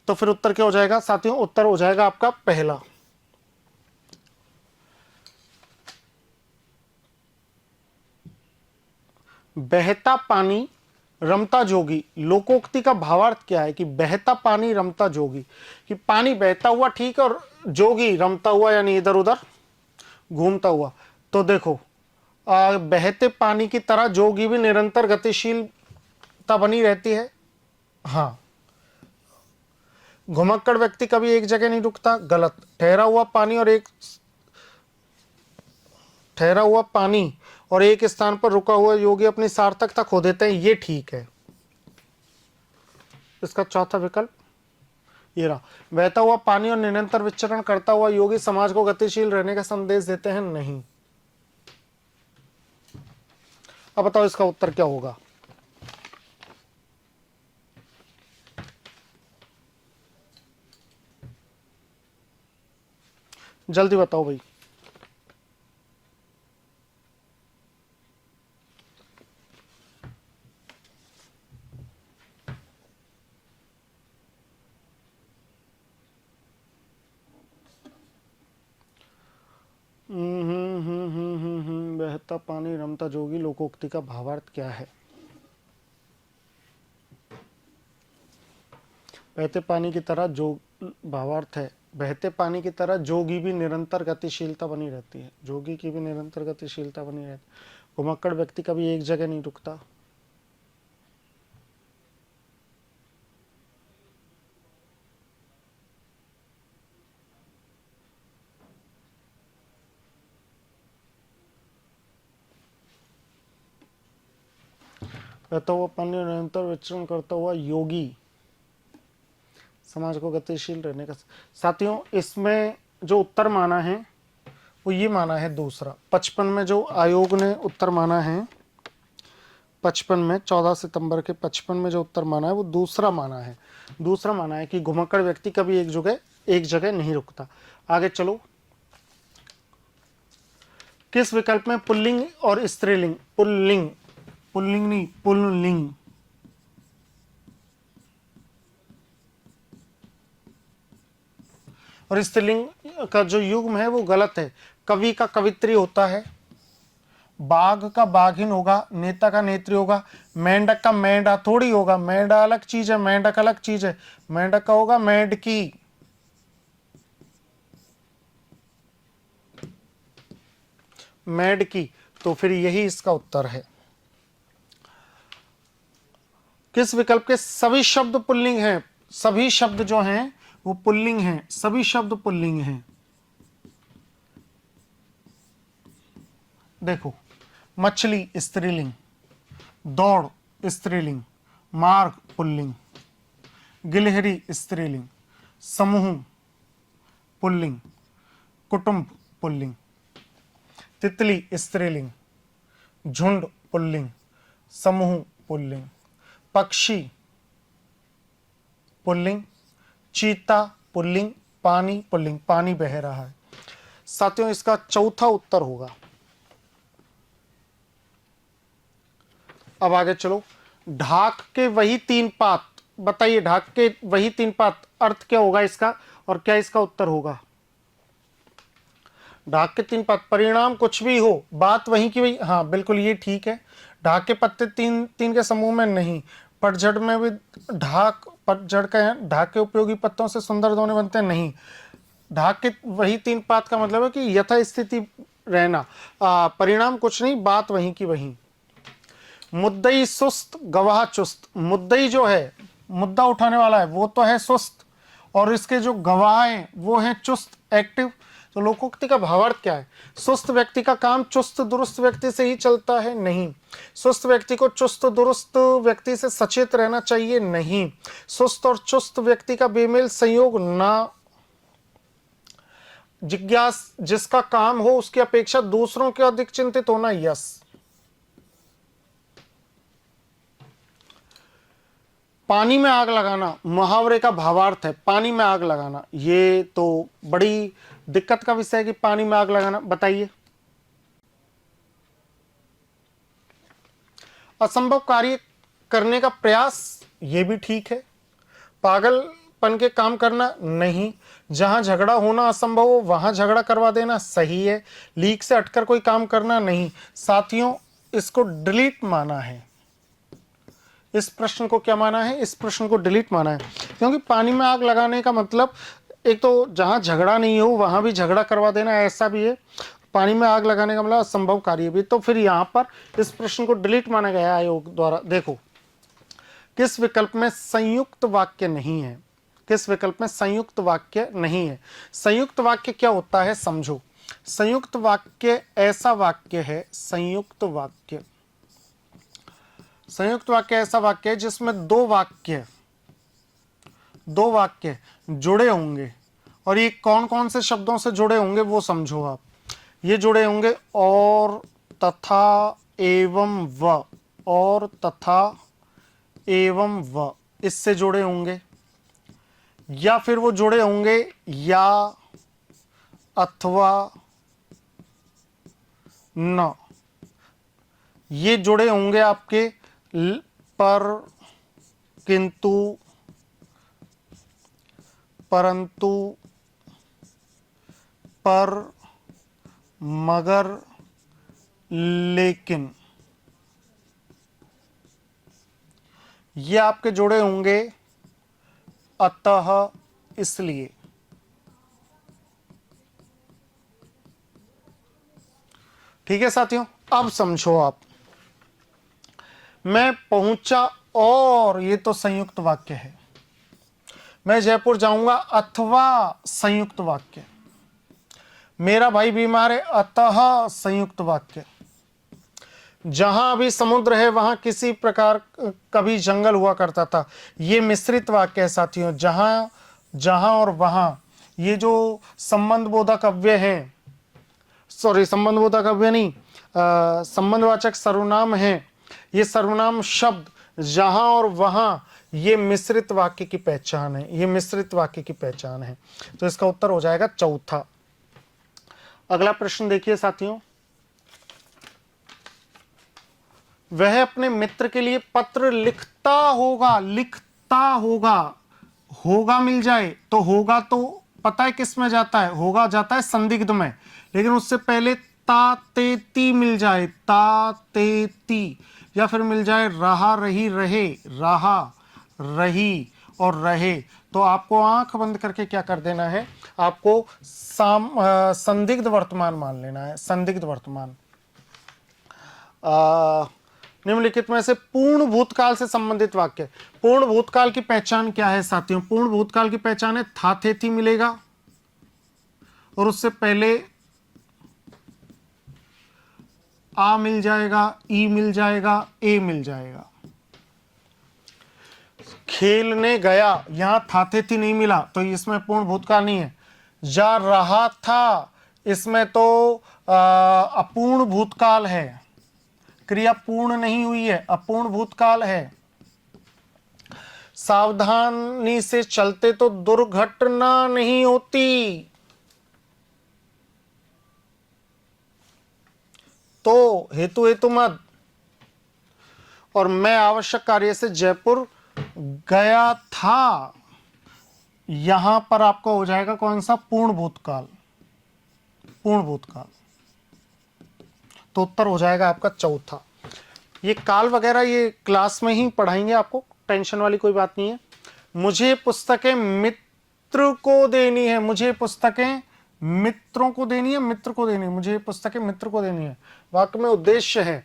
तो फिर उत्तर क्या हो जाएगा साथियों, उत्तर हो जाएगा आपका पहला। बहता पानी रमता जोगी, लोकोक्ति का भावार्थ क्या है कि बहता पानी रमता जोगी, कि पानी बहता हुआ ठीक है, और जोगी रमता हुआ यानी इधर उधर घूमता हुआ। तो देखो बहते पानी की तरह जोगी भी निरंतर गतिशीलता बनी रहती है। हाँ, घुमक्कड़ व्यक्ति कभी एक जगह नहीं रुकता, गलत। ठहरा हुआ पानी और एक, ठहरा हुआ पानी और एक स्थान पर रुका हुआ योगी अपनी सार्थकता खो देते हैं, ये ठीक है। इसका चौथा विकल्प ये रहा, बहता हुआ पानी और निरंतर विचरण करता हुआ योगी समाज को गतिशील रहने का संदेश देते हैं, नहीं। अब बताओ इसका उत्तर क्या होगा। जल्दी बताओ भाई। बहता पानी रमता जोगी, लोकोक्ति का भावार्थ क्या है। बहते पानी की तरह जो भावार्थ है, बहते पानी की तरह जोगी भी निरंतर गतिशीलता बनी रहती है, जोगी की भी निरंतर गतिशीलता बनी रहती है। घुमक्कड़ व्यक्ति कभी एक जगह नहीं रुकता। बहता हुआ पानी निरंतर विचरण करता हुआ योगी समाज को गतिशील रहने का। साथियों इसमें जो उत्तर माना है वो ये माना है दूसरा। 55 में जो आयोग ने उत्तर माना है, 55 में 14 सितंबर के 55 में जो उत्तर माना है वो दूसरा माना है। दूसरा माना है कि घुमक्कड़ व्यक्ति कभी एक जगह नहीं रुकता। आगे चलो, किस विकल्प में पुल्लिंग और स्त्रीलिंग, पुल्लिंग, पुल्लिंग नहीं पुल्लिंग, और स्त्रीलिंग का जो युग्म है वो गलत है। कवि का कवित्री होता है, बाघ का बाघिन होगा, नेता का नेत्री होगा, मेंढक का मेंढा थोड़ी होगा, मेंढा अलग चीज है, मेंढक अलग चीज है, मेंढक का होगा मेंढकी। मेंढकी, तो फिर यही इसका उत्तर है। किस विकल्प के सभी शब्द पुल्लिंग हैं? सभी शब्द जो हैं वो पुल्लिंग हैं, सभी शब्द पुल्लिंग हैं। देखो, मछली स्त्रीलिंग, दौड़ स्त्रीलिंग, मार्ग पुल्लिंग, गिलहरी स्त्रीलिंग, समूह पुल्लिंग, कुटुंब पुल्लिंग, तितली स्त्रीलिंग, झुंड पुल्लिंग, समूह पुल्लिंग, पक्षी पुल्लिंग, चीता पुल्लिंग, पानी पुल्लिंग, पानी बह रहा है। साथियों, इसका चौथा उत्तर होगा। अब आगे चलो, ढाक के वही तीन पात, बताइए ढाक के वही तीन पात अर्थ क्या होगा इसका, और क्या इसका उत्तर होगा? ढाक के तीन पात, परिणाम कुछ भी हो, बात वही की वही। हाँ बिल्कुल, ये ठीक है। ढाक के पत्ते तीन तीन के समूह में नहीं, पतझड़ में भी ढाक, पतझड़ का ढाक के उपयोगी पत्तों से सुंदर दोने बनते हैं, नहीं। ढाक के वही तीन पात का मतलब है कि यथास्थिति रहना, परिणाम कुछ नहीं, बात वही की वही। मुद्दई सुस्त, गवाह चुस्त। मुद्दई जो है, मुद्दा उठाने वाला है, वो तो है सुस्त, और इसके जो गवाह हैं वो हैं चुस्त, एक्टिव। तो लोकोक्ति का भावार्थ क्या है? सुस्त व्यक्ति का काम चुस्त दुरुस्त व्यक्ति से ही चलता है, नहीं। सुस्त व्यक्ति को चुस्त दुरुस्त व्यक्ति से सचेत रहना चाहिए, नहीं। सुस्त और चुस्त व्यक्ति का बेमेल संयोग ना। जिज्ञास, जिसका काम हो उसकी अपेक्षा दूसरों के अधिक चिंतित होना, यस। पानी में आग लगाना, मुहावरे का भावार्थ है पानी में आग लगाना। ये तो बड़ी दिक्कत का विषय है कि पानी में आग लगाना, बताइए। असंभव कार्य करने का प्रयास, ये भी ठीक है। पागलपन के काम करना, नहीं। जहां झगड़ा होना असंभव हो वहां झगड़ा करवा देना, सही है। लीक से हटकर कोई काम करना, नहीं। साथियों, इसको डिलीट माना है। इस प्रश्न को क्या माना है? इस प्रश्न को डिलीट माना है, क्योंकि पानी में आग लगाने का मतलब एक तो जहां झगड़ा नहीं हो वहां भी झगड़ा करवा देना, ऐसा भी है। पानी में आग लगाने का मतलब असंभव कार्य भी, तो फिर यहां पर इस प्रश्न को डिलीट माना गया आयोग द्वारा। देखो, किस विकल्प में संयुक्त वाक्य नहीं है? किस विकल्प में संयुक्त वाक्य नहीं है? संयुक्त वाक्य क्या होता है, समझो। संयुक्त वाक्य ऐसा वाक्य है, संयुक्त वाक्य, संयुक्त वाक्य ऐसा वाक्य है जिसमें दो वाक्य जुड़े होंगे, और ये कौन कौन से शब्दों से जुड़े होंगे वो समझो आप। ये जुड़े होंगे और, तथा, एवं, व, और, तथा, एवं, व, इससे जुड़े होंगे। या फिर वो जुड़े होंगे या, अथवा, न। ये जुड़े होंगे आपके पर, किंतु, परंतु, पर, मगर, लेकिन। ये आपके जुड़े होंगे अतः, इसलिए। ठीक है साथियों, अब समझो आप। मैं पहुंचा और, ये तो संयुक्त वाक्य है। मैं जयपुर जाऊंगा अथवा संयुक्त वाक्य। मेरा भाई बीमार है, अतः संयुक्त वाक्य। जहां अभी समुद्र है वहां किसी प्रकार कभी जंगल हुआ करता था, ये मिश्रित वाक्य है साथियों। जहां, जहां और वहां, ये जो संबंधबोधक अव्यय है, सॉरी संबंधबोधक अव्यय नहीं, संबंधवाचक सर्वनाम है, ये सर्वनाम शब्द जहां और वहां, ये मिश्रित वाक्य की पहचान है, ये मिश्रित वाक्य की पहचान है। तो इसका उत्तर हो जाएगा चौथा। अगला प्रश्न देखिए साथियों। वह अपने मित्र के लिए पत्र लिखता होगा, लिखता होगा, होगा मिल जाए तो होगा तो पता है किस में जाता है, होगा जाता है संदिग्ध में, लेकिन उससे पहले ता ते ती मिल जाए, ता ते ती, या फिर मिल जाए रहा रही रहे, रहा रही और रहे, तो आपको आंख बंद करके क्या कर देना है, आपको संदिग्ध वर्तमान मान लेना है, संदिग्ध वर्तमान। निम्नलिखित में से पूर्ण भूतकाल से संबंधित वाक्य। पूर्ण भूतकाल की पहचान क्या है साथियों? पूर्ण भूतकाल की पहचान है था थे थी मिलेगा और उससे पहले आ मिल जाएगा, ई मिल जाएगा, ए मिल जाएगा। खेलने गया, यहां था थे थी नहीं मिला तो इसमें पूर्ण भूतकाल नहीं है। जा रहा था, इसमें तो अपूर्ण भूतकाल है, क्रिया पूर्ण नहीं हुई है, अपूर्ण भूतकाल है। सावधानी से चलते तो दुर्घटना नहीं होती, तो हेतु हेतु मत। और मैं आवश्यक कार्य से जयपुर गया था, यहां पर आपका हो जाएगा कौन सा? पूर्ण भूतकाल, पूर्ण भूतकाल। तो उत्तर हो जाएगा आपका चौथा। ये काल वगैरह ये क्लास में ही पढ़ाएंगे आपको, टेंशन वाली कोई बात नहीं है। मुझे पुस्तकें मित्र को देनी है, मुझे पुस्तकें मित्रों को देनी है, मित्र को देनी है, मुझे पुस्तकें मित्र को देनी है। वाक्य में उद्देश्य है,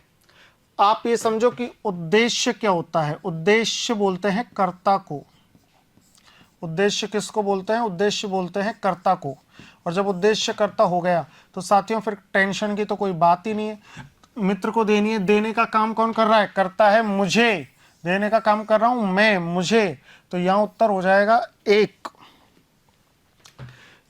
आप ये समझो कि उद्देश्य क्या होता है? उद्देश्य बोलते हैं कर्ता को। उद्देश्य किसको बोलते हैं? उद्देश्य बोलते हैं कर्ता को। और जब उद्देश्य कर्ता हो गया तो साथियों फिर टेंशन की तो कोई बात ही नहीं है। मित्र को देनी है, देने का काम कौन कर रहा है? करता है मुझे, देने का काम कर रहा हूं मैं, मुझे। तो यहां उत्तर हो जाएगा एक।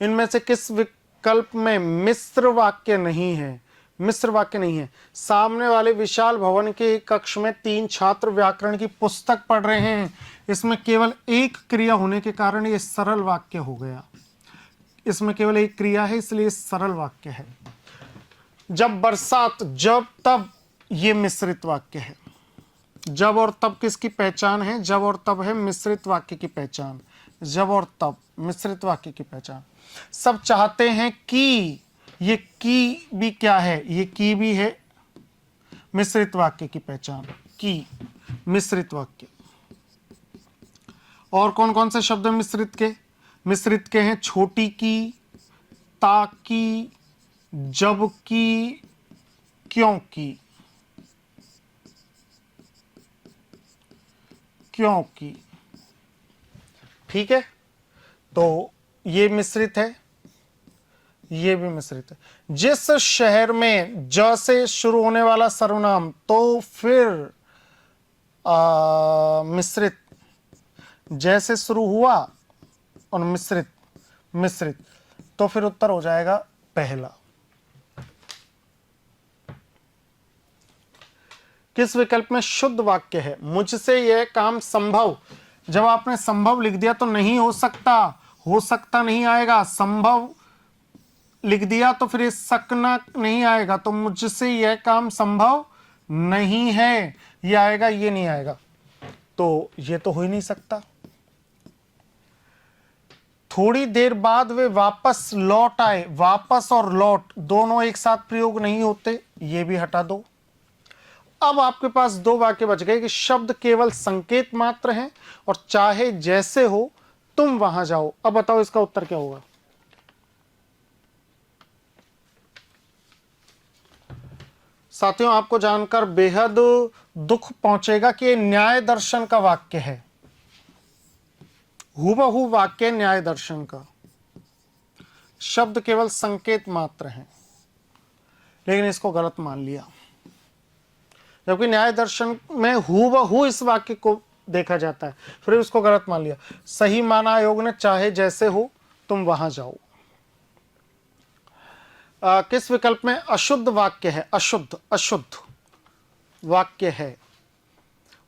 इनमें से किस विकल्प में मिश्र वाक्य नहीं है? मिश्र वाक्य नहीं है। सामने वाले विशाल भवन के कक्ष में 3 छात्र व्याकरण की पुस्तक पढ़ रहे हैं, इसमें केवल एक क्रिया होने के कारण ये सरल वाक्य हो गया। इसमें केवल एक क्रिया है इसलिए सरल वाक्य है। जब बरसात, जब तब, ये मिश्रित वाक्य है। जब और तब किसकी पहचान है? जब और तब है मिश्रित वाक्य की पहचान। जब और तब मिश्रित वाक्य की पहचान। सब चाहते हैं कि, ये की भी क्या है? ये की भी है मिश्रित वाक्य की पहचान, की मिश्रित वाक्य। और कौन कौन से शब्द मिश्रित के? मिश्रित के हैं छोटी की, ताकि, जबकि, क्योंकि, क्योंकि। ठीक है, तो ये मिश्रित है, ये भी मिश्रित है। जिस शहर में ज से शुरू होने वाला सर्वनाम तो फिर मिश्रित, जैसे शुरू हुआ और मिश्रित, मिश्रित, तो फिर उत्तर हो जाएगा पहला। किस विकल्प में शुद्ध वाक्य है? मुझसे यह काम संभव। जब आपने संभव लिख दिया तो नहीं हो सकता, हो सकता नहीं आएगा। संभव लिख दिया तो फिर सकना नहीं आएगा, तो मुझसे यह काम संभव नहीं है ये आएगा, ये नहीं आएगा, तो ये तो हो ही नहीं सकता। थोड़ी देर बाद वे वापस लौट आए, वापस और लौट दोनों एक साथ प्रयोग नहीं होते, ये भी हटा दो। अब आपके पास 2 वाक्य बच गए कि शब्द केवल संकेत मात्र हैं और चाहे जैसे हो तुम वहां जाओ। अब बताओ इसका उत्तर क्या होगा? साथियों आपको जानकर बेहद दुख पहुंचेगा कि ये न्याय दर्शन का वाक्य है, हूबहू वाक्य न्याय दर्शन का। शब्द केवल संकेत मात्र हैं, लेकिन इसको गलत मान लिया, जबकि न्याय दर्शन में हूबहू इस वाक्य को देखा जाता है, फिर उसको गलत मान लिया। सही माना आयोग ने चाहे जैसे हो तुम वहां जाओ। किस विकल्प में अशुद्ध वाक्य है? अशुद्ध, अशुद्ध वाक्य है।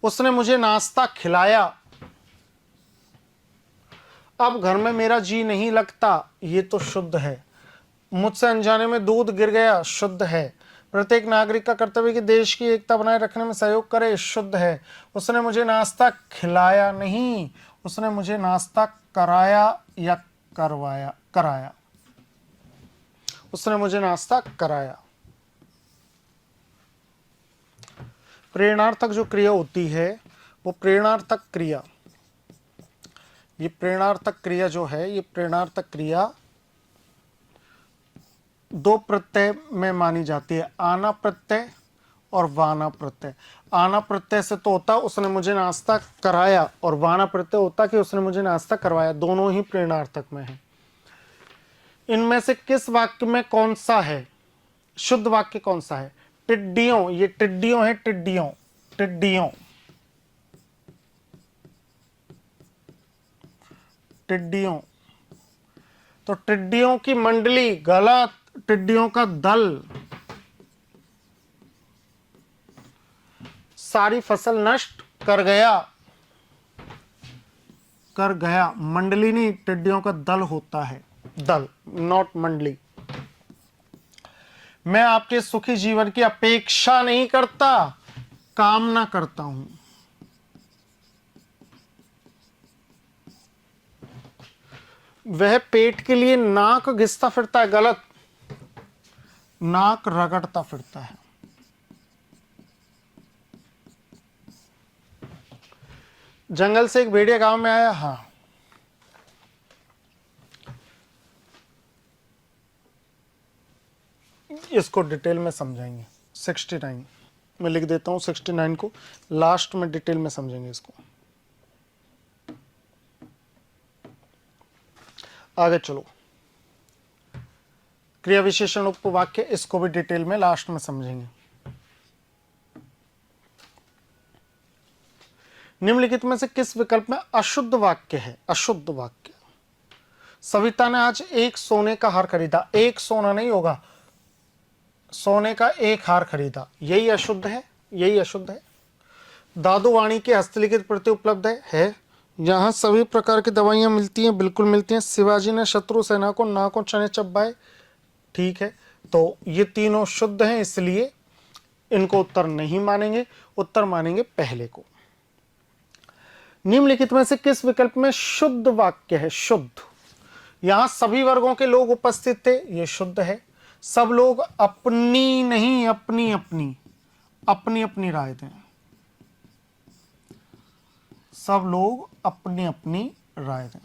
उसने मुझे नाश्ता खिलाया, अब घर में मेरा जी नहीं लगता, ये तो शुद्ध है। मुझसे अनजाने में दूध गिर गया, शुद्ध है। प्रत्येक नागरिक का कर्तव्य कि देश की एकता बनाए रखने में सहयोग करे, शुद्ध है। उसने मुझे नाश्ता खिलाया नहीं, उसने मुझे नाश्ता कराया या करवाया, कराया। उसने मुझे नाश्ता कराया। प्रेरणार्थक जो क्रिया होती है वो प्रेरणार्थक क्रिया, ये प्रेरणार्थक क्रिया जो है, ये प्रेरणार्थक क्रिया दो प्रत्यय में मानी जाती है, आना प्रत्यय और वाना प्रत्यय। आना प्रत्यय से तो होता उसने मुझे नाश्ता कराया, और वाना प्रत्यय होता कि उसने मुझे नाश्ता करवाया। दोनों ही प्रेरणार्थक में है। इनमें से किस वाक्य में कौन सा है शुद्ध वाक्य, कौन सा है? टिड्डियों, ये टिड्डियों है, टिड्डियों, टिड्डियों, टिड्डियों। तो टिड्डियों की मंडली गलत, टिड्डियों का दल, सारी फसल नष्ट कर गया, कर गया। मंडली नहीं, टिड्डियों का दल होता है, दल, नॉट मंडली। मैं आपके सुखी जीवन की अपेक्षा नहीं करता, कामना करता हूं। वह पेट के लिए नाक घिसता फिरता है, गलत, नाक रगड़ता फिरता है। जंगल से एक भेड़िया गांव में आया, हाँ, इसको डिटेल में समझाएंगे। 69 मैं लिख देता हूं, 69 को लास्ट में डिटेल में समझेंगे इसको। आगे चलो, क्रिया विशेषण उपवाक्य, इसको भी डिटेल में लास्ट में समझेंगे। निम्नलिखित में से किस विकल्प में अशुद्ध वाक्य है? अशुद्ध वाक्य, सविता ने आज एक सोने का हार खरीदा। एक सोना नहीं होगा, सोने का एक हार खरीदा, यही अशुद्ध है, यही अशुद्ध है। दादू वाणी की हस्तलिखित प्रति उपलब्ध है। यहाँ सभी प्रकार की दवाइयाँ मिलती हैं, बिल्कुल मिलती हैं। शिवाजी ने शत्रु सेना को नाकों चने चब्बाए, ठीक है। तो ये तीनों शुद्ध हैं, इसलिए इनको उत्तर नहीं मानेंगे, उत्तर मानेंगे पहले को। निम्नलिखित में से किस विकल्प में शुद्ध वाक्य है? शुद्ध, यहां सभी वर्गों के लोग उपस्थित थे, यह शुद्ध है। सब लोग अपनी नहीं, अपनी अपनी, अपनी अपनी राय दें। सब लोग अपनी अपनी राय दें।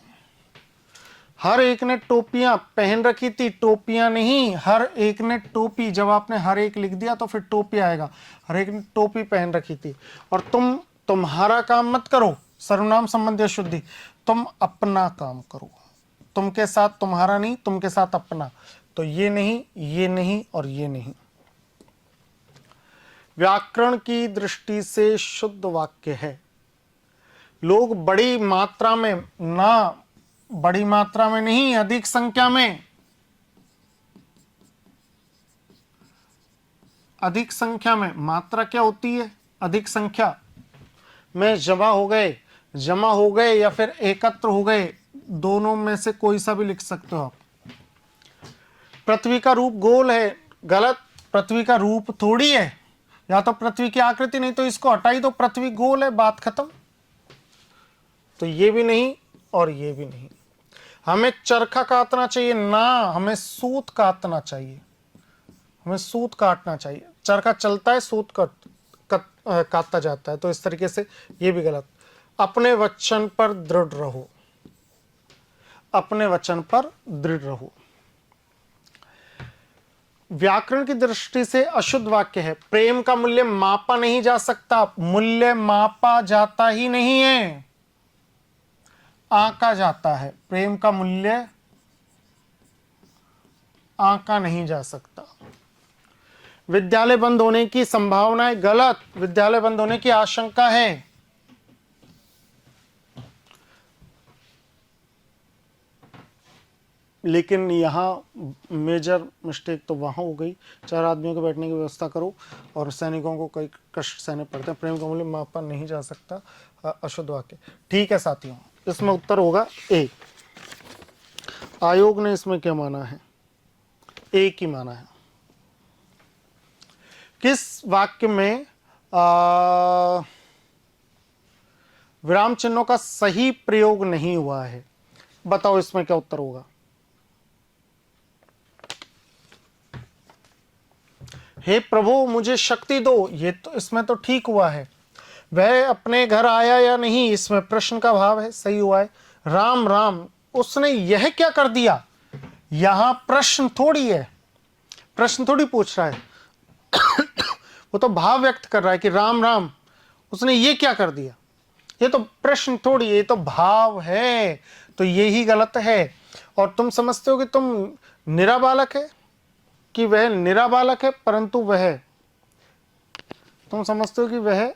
हर एक ने टोपियां पहन रखी थी, टोपियां नहीं, हर एक ने टोपी, जब आपने हर एक लिख दिया तो फिर टोपी आएगा। हर एक ने टोपी पहन रखी थी। और तुम्हारा काम मत करो, सर्वनाम संबंधी अशुद्धि, तुम अपना काम करो। तुम के साथ तुम्हारा नहीं, तुम के साथ अपना। तो ये नहीं, ये नहीं और ये नहीं। व्याकरण की दृष्टि से शुद्ध वाक्य है। लोग बड़ी मात्रा में, ना बड़ी मात्रा में नहीं, अधिक संख्या में, अधिक संख्या में। मात्रा क्या होती है? अधिक संख्या में जमा हो गए, जमा हो गए या फिर एकत्र हो गए, दोनों में से कोई सा भी लिख सकते हो आप। पृथ्वी का रूप गोल है, गलत, पृथ्वी का रूप थोड़ी है, या तो पृथ्वी की आकृति, नहीं तो इसको हटाई दो, पृथ्वी गोल है, बात खत्म। तो ये भी नहीं और ये भी नहीं। हमें चरखा काटना चाहिए ना, हमें सूत काटना चाहिए, हमें सूत काटना चाहिए। चरखा चलता है, सूत काटता जाता है, तो इस तरीके से ये भी गलत। अपने वचन पर दृढ़ रहो, अपने वचन पर दृढ़ रहो। व्याकरण की दृष्टि से अशुद्ध वाक्य है। प्रेम का मूल्य मापा नहीं जा सकता, मूल्य मापा जाता ही नहीं है, आंका जाता है। प्रेम का मूल्य आंका नहीं जा सकता। विद्यालय बंद होने की संभावना है, गलत, विद्यालय बंद होने की आशंका है। लेकिन यहां मेजर मिस्टेक तो वहां हो गई। 4 आदमियों के बैठने की व्यवस्था करो, और सैनिकों को कई कष्ट सहने पड़ते हैं। प्रेम का मूल्य मापा नहीं जा सकता, अशुद्ध वाक्य। ठीक है साथियों, इसमें उत्तर होगा ए। आयोग ने इसमें क्या माना है? एक ही माना है। किस वाक्य में विराम चिन्हों का सही प्रयोग नहीं हुआ है? बताओ इसमें क्या उत्तर होगा। हे प्रभु मुझे शक्ति दो, ये तो इसमें तो ठीक हुआ है। वह अपने घर आया या नहीं, इसमें प्रश्न का भाव है, सही हुआ है। राम राम, उसने यह क्या कर दिया, यहां प्रश्न थोड़ी है, प्रश्न थोड़ी पूछ रहा है वो तो भाव व्यक्त कर रहा है कि राम राम उसने ये क्या कर दिया। ये तो प्रश्न थोड़ी, ये तो भाव है, तो यही गलत है। और तुम समझते हो कि तुम निराबालक है, कि वह निराबालक है, परंतु वह, तुम समझते हो कि वह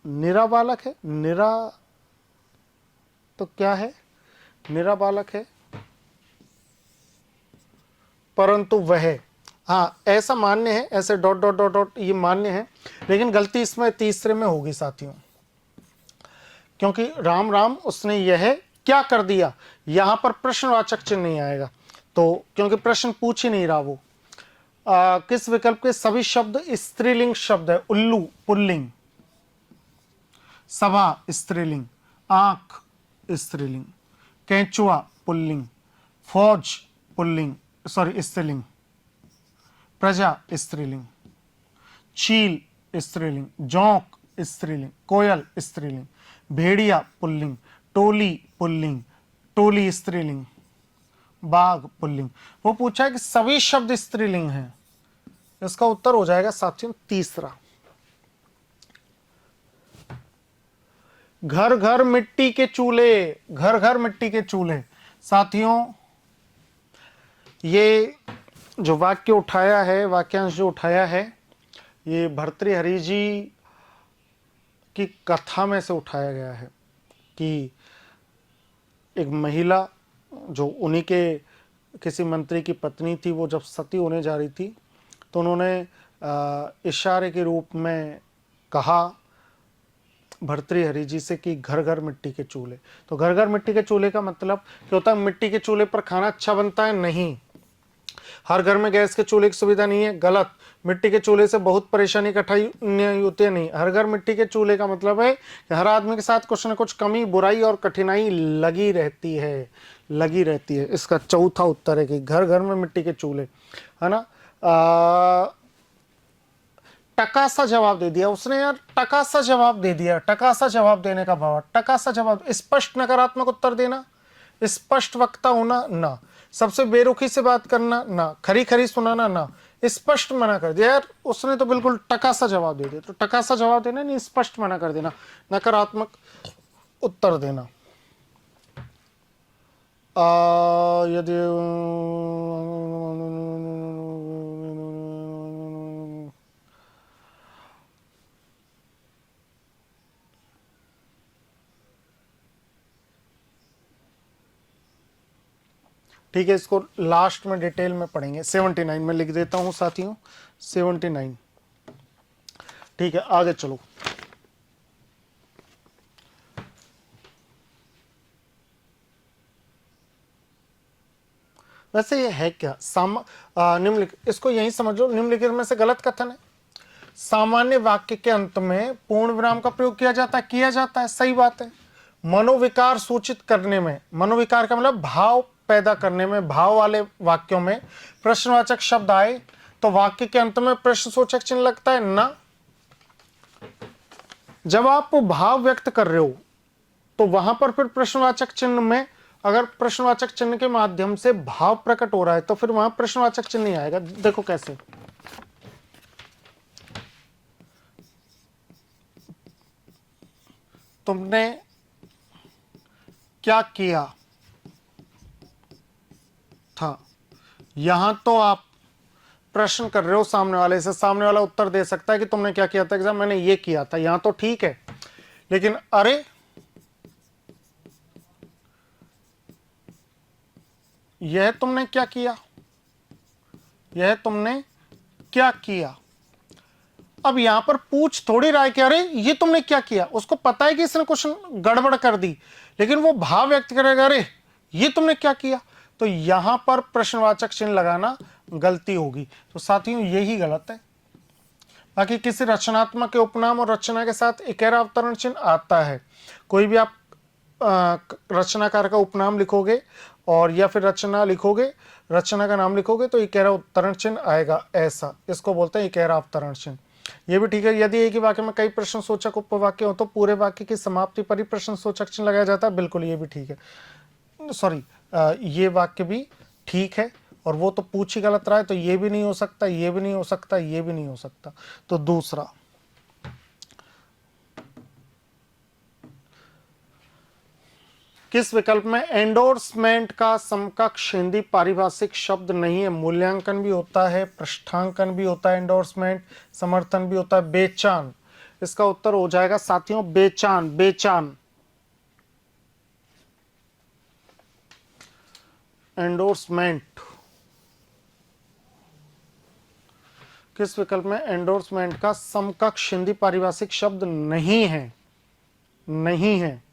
निराबालक है। निरा तो क्या है, निराबालक है परंतु वह, हाँ ऐसा मान्य है, ऐसे डॉट डॉट डॉट डॉट ये मान्य है, लेकिन गलती इसमें तीसरे में होगी साथियों, क्योंकि राम राम उसने यह क्या कर दिया, यहां पर प्रश्नवाचक चिन्ह नहीं आएगा, तो क्योंकि प्रश्न पूछ ही नहीं रहा वो। किस विकल्प के सभी शब्द स्त्रीलिंग शब्द है, उल्लू पुल्लिंग, सभा स्त्रीलिंग, आंख स्त्रीलिंग, कैंचुआ पुल्लिंग, फौज पुल्लिंग सॉरी स्त्रीलिंग, प्रजा स्त्रीलिंग, चील स्त्रीलिंग, जोंक स्त्रीलिंग, कोयल स्त्रीलिंग, भेड़िया पुल्लिंग, टोली पुल्लिंग, टोली स्त्रीलिंग, बाघ पुल्लिंग। वो पूछा है कि सभी शब्द स्त्रीलिंग हैं, इसका उत्तर हो जाएगा साथियों तीसरा। घर घर मिट्टी के चूल्हे, घर घर मिट्टी के चूल्हे। साथियों ये जो वाक्य उठाया है, वाक्यांश जो उठाया है, ये भर्तृहरि जी की कथा में से उठाया गया है कि एक महिला जो उन्हीं के किसी मंत्री की पत्नी थी, वो जब सती होने जा रही थी तो उन्होंने इशारे के रूप में कहा भर्तृहरि जी से कि घर घर मिट्टी के चूल्हे। तो घर घर मिट्टी के चूल्हे का मतलब क्या होता है, मिट्टी के चूल्हे पर खाना अच्छा बनता है? नहीं। हर घर में गैस के चूल्हे की सुविधा नहीं है? गलत। मिट्टी के चूल्हे से बहुत परेशानी कठिनाई होती है? नहीं। हर घर मिट्टी के चूल्हे का मतलब है कि हर आदमी के साथ कुछ ना कुछ कमी, बुराई और कठिनाई लगी रहती है, लगी रहती है। इसका चौथा उत्तर है कि घर घर में मिट्टी के चूल्हे, है ना। टका सा जवाब दे दिया उसने यार, टका सा जवाब दे दिया। टका सा जवाब देने का भाव, टका सा जवाब, स्पष्ट नकारात्मक उत्तर देना, स्पष्ट वक्ता होना ना, सबसे बेरुखी से बात करना ना, खरी खरी सुनाना ना, स्पष्ट मना कर दिया यार उसने, तो बिल्कुल टका सा जवाब दे दिया। तो टका सा जवाब देना नहीं, स्पष्ट मना कर देना, नकारात्मक उत्तर देना। यदि ठीक है, इसको लास्ट में डिटेल में पढ़ेंगे। 79 में लिख देता हूं साथियों, 79। ठीक है, आगे चलो। वैसे ये है क्या, निम्नलिखित, इसको यही समझो, निम्नलिखित में से गलत कथन है। सामान्य वाक्य के अंत में पूर्ण विराम का प्रयोग किया जाता है, किया जाता है, सही बात है। मनोविकार सूचित करने में, मनोविकार का मतलब भाव पैदा करने में, भाव वाले वाक्यों में प्रश्नवाचक शब्द आए तो वाक्य के अंत में प्रश्नसूचक चिन्ह लगता है ना। जब आप भाव व्यक्त कर रहे हो तो वहां पर फिर प्रश्नवाचक चिन्ह में, अगर प्रश्नवाचक चिन्ह के माध्यम से भाव प्रकट हो रहा है तो फिर वहां प्रश्नवाचक चिन्ह नहीं आएगा। देखो कैसे, तुमने क्या किया था, यहां तो आप प्रश्न कर रहे हो सामने वाले से, सामने वाला उत्तर दे सकता है कि तुमने क्या किया था, एग्जाम मैंने ये किया था, यहां तो ठीक है। लेकिन अरे यह तुमने क्या किया, यह तुमने क्या किया। अब यहां पर पूछ थोड़ी रहा है कि अरे ये तुमने क्या किया, उसको पता है कि इसने कुछ गड़बड़ कर दी, लेकिन वो भाव व्यक्त करेगा अरे ये तुमने क्या किया, तो यहां पर प्रश्नवाचक चिन्ह लगाना गलती होगी। तो साथियों यही गलत है। बाकी किसी रचनात्मक के उपनाम और रचना के साथ इकेरा अवतरण चिन्ह आता है। कोई भी आप रचनाकार का उपनाम लिखोगे और या फिर रचना लिखोगे, रचना का नाम लिखोगे तो इकेरा उत्तरण चिन्ह आएगा ऐसा, इसको बोलते हैं इकेरा अवतरण चिन्ह। ये भी ठीक है। यदि एक ही वाक्य में कई प्रश्न सूचक उपवाक्य हो तो पूरे वाक्य की समाप्ति पर ही प्रश्न सूचक चिन्ह लगाया जाता है, बिल्कुल ये भी ठीक है। सॉरी, ये वाक्य भी ठीक है, और वो तो पूछ ही गलत रहा है, तो ये भी नहीं हो सकता, ये भी नहीं हो सकता, ये भी नहीं हो सकता। तो दूसरा, किस विकल्प में एंडोर्समेंट का समकक्ष हिंदी पारिभाषिक शब्द नहीं है? मूल्यांकन भी होता है, पृष्ठांकन भी होता है, एंडोर्समेंट, समर्थन भी होता है, बेचान। इसका उत्तर हो जाएगा साथियों बेचान, बेचान। एंडोर्समेंट, किस विकल्प में एंडोर्समेंट का समकक्ष हिंदी पारिभाषिक शब्द नहीं है? नहीं है।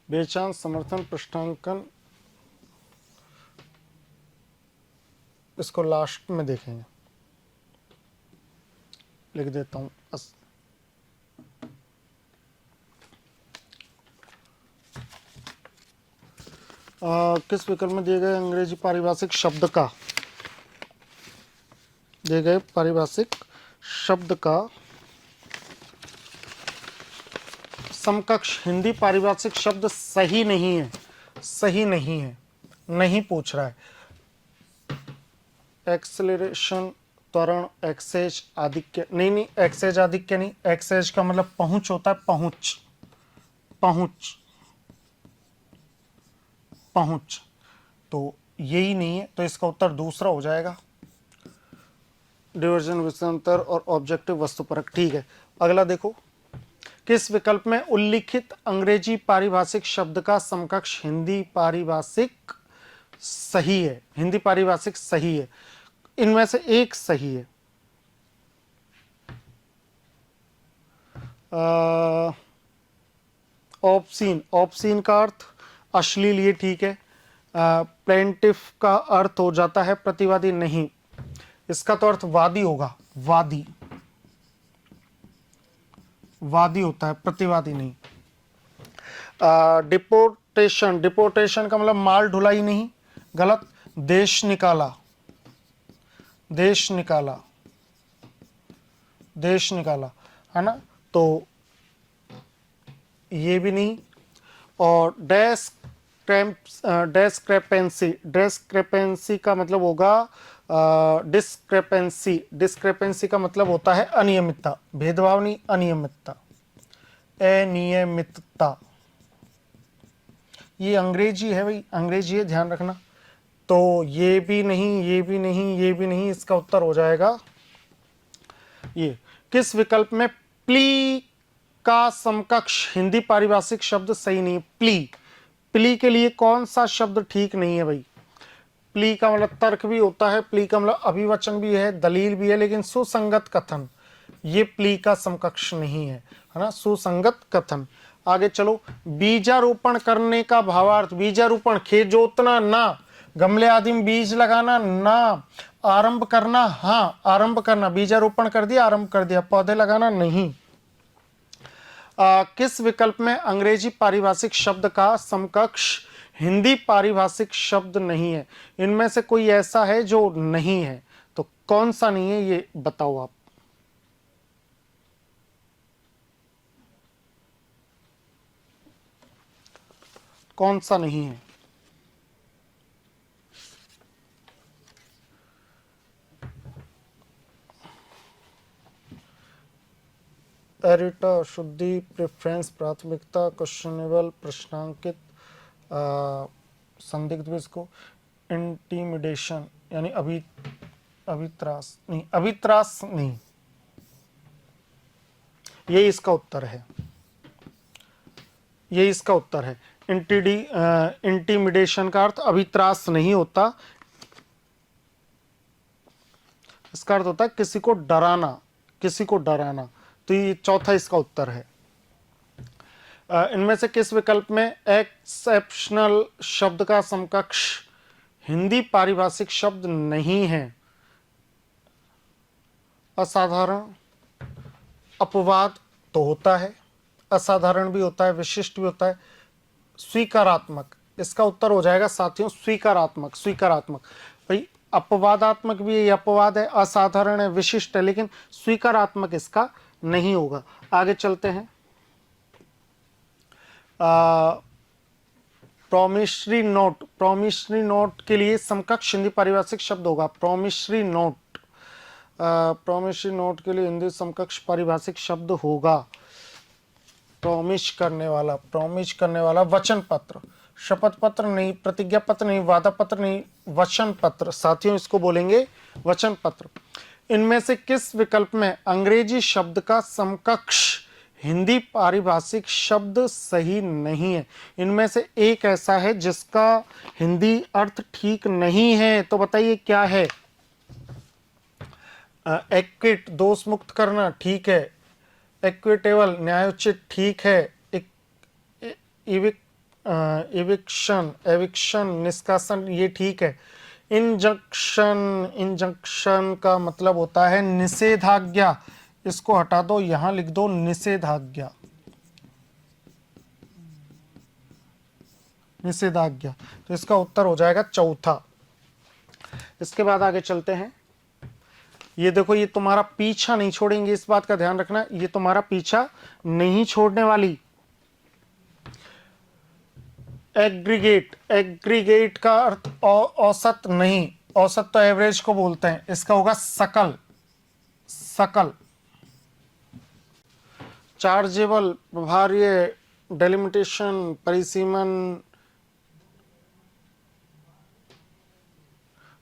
बेचान, समर्थन, पृष्ठांकन, इसको लास्ट में देखेंगे, लिख देता हूं। किस विकल्प में दिए गए अंग्रेजी पारिभाषिक शब्द का, दिए गए पारिभाषिक शब्द का समकक्ष हिंदी पारिभाषिक शब्द सही नहीं है? सही नहीं है, नहीं पूछ रहा है। एक्सेलरेशन, त्वरण, एक्सेज, आधिक्य, नहीं नहीं, एक्सेज आधिक्य नहीं, एक्सेज का मतलब पहुंच होता है, पहुंच, पहुंच, पहुंच, तो यही नहीं है, तो इसका उत्तर दूसरा हो जाएगा, डिवर्जन, विषयांतर और ऑब्जेक्टिव वस्तुपरक। ठीक है, अगला देखो, किस विकल्प में उल्लिखित अंग्रेजी पारिभाषिक शब्द का समकक्ष हिंदी पारिभाषिक सही है? हिंदी पारिभाषिक सही है, इनमें से एक सही है। ऑब्सीन, ऑब्सीन का अर्थ अश्लील, ये ठीक है। प्लेंटिफ का अर्थ हो जाता है प्रतिवादी, नहीं, इसका तो अर्थ वादी होगा, वादी, वादी होता है, प्रतिवादी नहीं। डिपोर्टेशन, डिपोर्टेशन का मतलब माल ढुलाई, नहीं, गलत। देश निकाला, देश निकाला, देश निकाला, है ना, तो ये भी नहीं। और डेस्क्रेपेंसी, डेस्क्रेपेंसी का मतलब होगा डिस्क्रेपेंसी, डिस्क्रेपेंसी का मतलब होता है अनियमितता, भेदभाव नहीं, अनियमितता, अनियमितता। ये अंग्रेजी है भाई, अंग्रेजी है, ध्यान रखना। तो ये भी नहीं, ये भी नहीं, ये भी नहीं, इसका उत्तर हो जाएगा ये। किस विकल्प में प्ली का समकक्ष हिंदी पारिभाषिक शब्द सही नहीं है? प्ली, प्ली के लिए कौन सा शब्द ठीक नहीं है भाई? प्ली का मतलब तर्क भी होता है, प्ली का मतलब अभिवचन भी है, दलील भी है, लेकिन सुसंगत कथन, ये प्ली का समकक्ष नहीं है, है ना, सुसंगत कथन। आगे चलो, बीजारोपण करने का भावार्थ, बीजारोपण, खेत जोतना ना, गमले आदि में बीज लगाना ना, आरंभ करना, हाँ आरंभ करना, बीजारोपण कर दिया, आरंभ कर दिया, पौधे लगाना नहीं। किस विकल्प में अंग्रेजी पारिभाषिक शब्द का समकक्ष हिंदी पारिभाषिक शब्द नहीं है? इनमें से कोई ऐसा है जो नहीं है, तो कौन सा नहीं है ये बताओ आप। कौन सा नहीं है? एरिटा, शुद्धि, प्रेफरेंस, प्राथमिकता, क्वेश्चनेबल, प्रश्नांकित, संदिग्ध भी, इसको इंटिमिडेशन यानी अभित्रास नहीं, अभित्रास नहीं, ये इसका उत्तर है, ये इसका उत्तर है। इंटिमिडेशन का अर्थ अभित्रास नहीं होता, इसका अर्थ होता है किसी को डराना, किसी को डराना, तो ये चौथा इसका उत्तर है। इनमें से किस विकल्प में एक्सेप्शनल शब्द का समकक्ष हिंदी पारिभाषिक शब्द नहीं है? असाधारण, अपवाद तो होता है, असाधारण भी होता है, विशिष्ट भी होता है, स्वीकारात्मक, इसका उत्तर हो जाएगा साथियों स्वीकारात्मक। स्वीकारात्मक भाई अपवादात्मक भी, ये अपवाद है, असाधारण है, विशिष्ट है, लेकिन स्वीकारात्मक इसका नहीं होगा। आगे चलते हैं। प्रोमिसरी नोट, प्रोमिसरी नोट के लिए समकक्ष हिंदी पारिभाषिक शब्द होगा। प्रोमिसरी नोट, प्रोमिसरी नोट के लिए हिंदी समकक्ष पारिभाषिक शब्द होगा प्रॉमिस करने वाला। प्रॉमिस करने वाला वचन पत्र, शपथ पत्र नहीं, प्रतिज्ञा पत्र नहीं, वादा पत्र नहीं, वचन पत्र। साथियों इसको बोलेंगे वचन पत्र। इनमें से किस विकल्प में अंग्रेजी शब्द का समकक्ष हिंदी पारिभाषिक शब्द सही नहीं है? इनमें से एक ऐसा है जिसका हिंदी अर्थ ठीक नहीं है, तो बताइए क्या है? एक्विट, दोष मुक्त करना, ठीक है। इक्विटेबल, न्यायोचित, ठीक है। इविक्शन, एविक्शन, निष्कासन, ये ठीक है। इंजंक्शन, इंजंक्शन का मतलब होता है निषेधाज्ञा, इसको हटा दो, यहां लिख दो निषेधाज्ञा। निषेधाज्ञा, तो इसका उत्तर हो जाएगा चौथा। इसके बाद आगे चलते हैं। ये देखो, ये तुम्हारा पीछा नहीं छोड़ेंगे, इस बात का ध्यान रखना, ये तुम्हारा पीछा नहीं छोड़ने वाली। एग्रीगेट, एग्रीगेट का अर्थ औसत नहीं, औसत तो एवरेज को बोलते हैं, इसका होगा सकल। सकल। चार्जेबल, व्यवहार्य, डेलिमिटेशन, परिसीमन,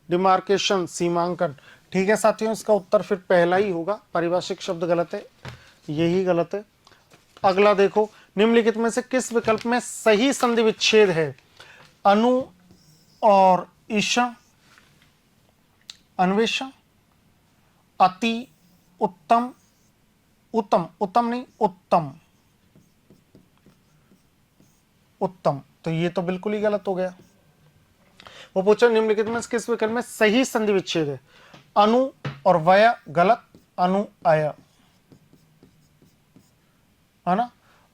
डिमार्केशन, सीमांकन। ठीक है साथियों, इसका उत्तर फिर पहला ही होगा। पारिभाषिक शब्द गलत है, यही गलत है। अगला देखो, निम्नलिखित में से किस विकल्प में सही संधि विच्छेद है? अनु और ईशा, अन्वेषण, अति, उत्तम, उत्तम, उत्तम नहीं, उत्तम, उत्तम, तो ये तो बिल्कुल ही गलत हो गया। वो पूछा निम्नलिखित में से किस विकल्प में सही संधि विच्छेद है? अनु और वय, गलत, अनु अय, है ना।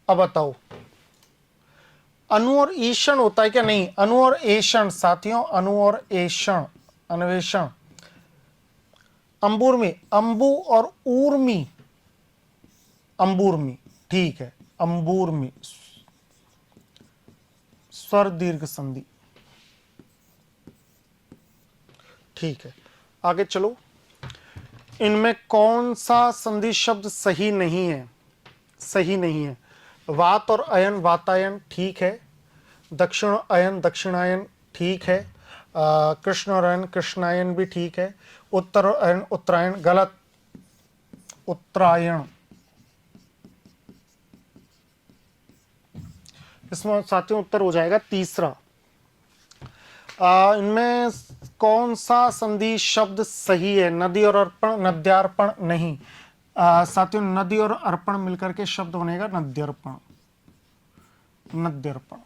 अब बताओ, अनु और ईषण होता है क्या? नहीं, अनु और एषण साथियों, अनु और एषण, अन्वेषण। अंबुर्मी, अंबु और ऊर्मी, अंबुर्मी, ठीक है, अंबुर्मी, स्वर दीर्घ संधि, ठीक है। आगे चलो, इनमें कौन सा संधि शब्द सही नहीं है? सही नहीं है। वात और अयन, वातायन, ठीक है। दक्षिण अयन, दक्षिणायन, ठीक है। कृष्ण और अयन, कृष्णायन भी ठीक है। उत्तर और अयन, उत्तरायण, गलत, उत्तरायण। इसमें साथियों उत्तर हो जाएगा तीसरा। इनमें कौन सा संधि शब्द सही है? नदी और अर्पण, नद्यार्पण नहीं। साथियों नदी और अर्पण मिलकर के शब्द बनेगा नद्यर्पण, नद्यर्पण।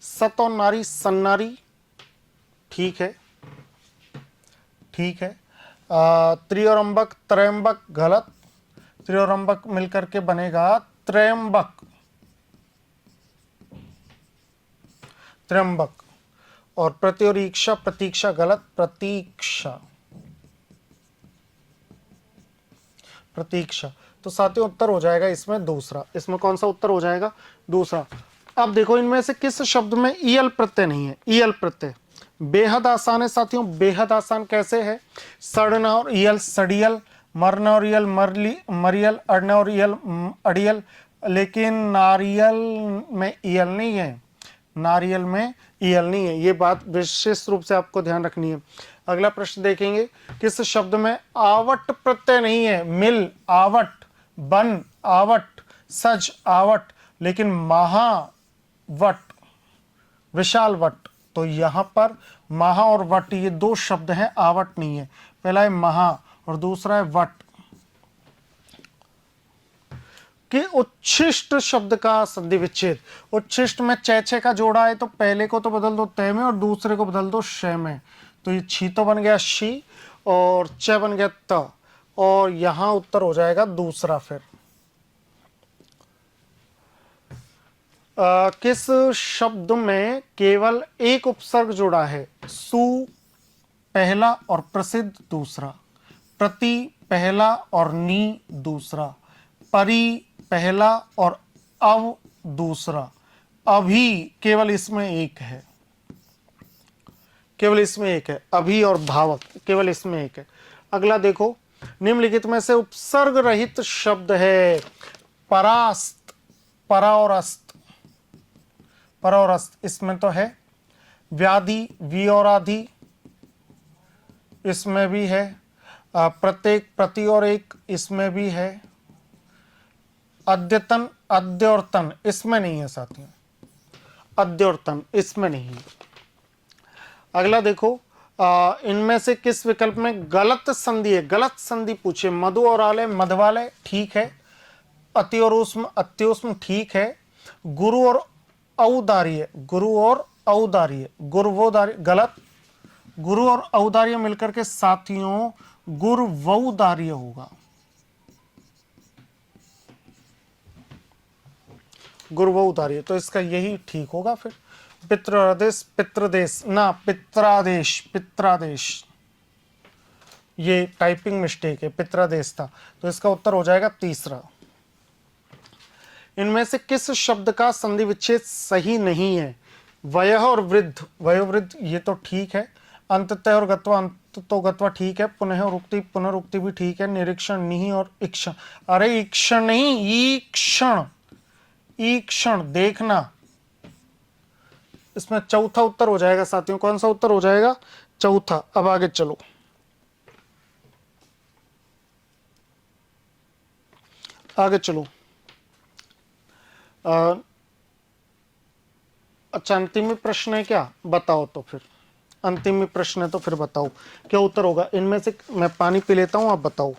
सत और नारी, सन्नारी, ठीक है, ठीक है। त्रियोरंबक, त्रयंबक, गलत, त्रियोरंबक मिलकर के बनेगा त्रयंबक, त्रयंबक। और प्रति और ईक्षा, प्रतीक्षा, गलत, प्रतीक्षा, प्रतीक्षा। तो साथियों उत्तर हो जाएगा इसमें दूसरा। इसमें कौन सा उत्तर हो जाएगा? दूसरा। अब देखो, इनमें से किस शब्द में ईयल प्रत्यय नहीं है? ईयल प्रत्यय बेहद आसान है साथियों। बेहद आसान कैसे है? सड़ना और ईयल, सड़ियल, मरना और ईयल, मरली, मरियल, अड़ना और ईयल, अड़ियल। लेकिन नारियल में ईयल नहीं है, नारियल में ईयल नहीं है, ये बात विशेष रूप से आपको ध्यान रखनी है। अगला प्रश्न देखेंगे, किस शब्द में आवट प्रत्यय नहीं है? मिल, आवट, बन, आवट, सज, आवट, लेकिन महावट, विशाल वट। तो यहां पर महा और वट ये दो शब्द हैं, आवट नहीं है। पहला है महा और दूसरा है वट। कि उच्छिष्ट शब्द का संधि विच्छेद, उच्छिष्ट में चे का जोड़ा है, तो पहले को तो बदल दो तय में और दूसरे को बदल दो श में। तो ये छी तो बन गया शी और च बन गया त, और यहां उत्तर हो जाएगा दूसरा। फिर किस शब्द में केवल एक उपसर्ग जुड़ा है? सु पहला और प्रसिद्ध दूसरा, प्रति पहला और नी दूसरा, परि पहला और अव दूसरा, अभी केवल इसमें एक है, केवल इसमें एक है, अभी और भावक केवल इसमें एक है। अगला देखो, निम्नलिखित में से उपसर्ग रहित शब्द है। परास्त, परा और अस्त, परा और अस्त इसमें तो है। व्याधि, वी और आधि इसमें भी है। प्रत्येक, प्रति और एक इसमें भी है। अद्यतन, अद्य और तन इसमें नहीं है साथियों, अद्य और तन इसमें नहीं है। अगला देखो, इनमें से किस विकल्प में गलत संधि है? गलत संधि पूछे, मधु और आलय, मधवालय ठीक है। अति और उष्म, अत्युष्म ठीक है। गुरु और औदार्य, गुरु और औदार्य, गुरुवोदार्य गलत। गुरु और औदार्य मिलकर के साथियों गुरुवौदार्य होगा, गुरुवौदार्य, तो इसका यही ठीक होगा फिर। पितृदेश, पितृदेश ना पित्रादेश, पित्रादेश ये टाइपिंग मिस्टेक है, पित्रादेश था, तो इसका उत्तर हो जाएगा तीसरा। इनमें से किस शब्द का संधि विच्छेद सही नहीं है? वयः और वृद्ध, वयोवृद्ध ये तो ठीक है। अंततः और गत्वा, अंत तो गत्वा ठीक है। पुनः और उक्ति, पुनरुक्ति भी ठीक है। निरीक्षण, निहि और ईक्षण, अरे ईक्षण नहीं, ईक्षण, ईक्षण देखना, इसमें चौथा उत्तर हो जाएगा साथियों। कौन सा उत्तर हो जाएगा? चौथा। अब आगे चलो, आगे चलो। अच्छा, अंतिम प्रश्न है क्या? बताओ तो फिर, अंतिम प्रश्न है तो फिर बताओ क्या उत्तर होगा इनमें से। मैं पानी पी लेता हूं, आप बताओ।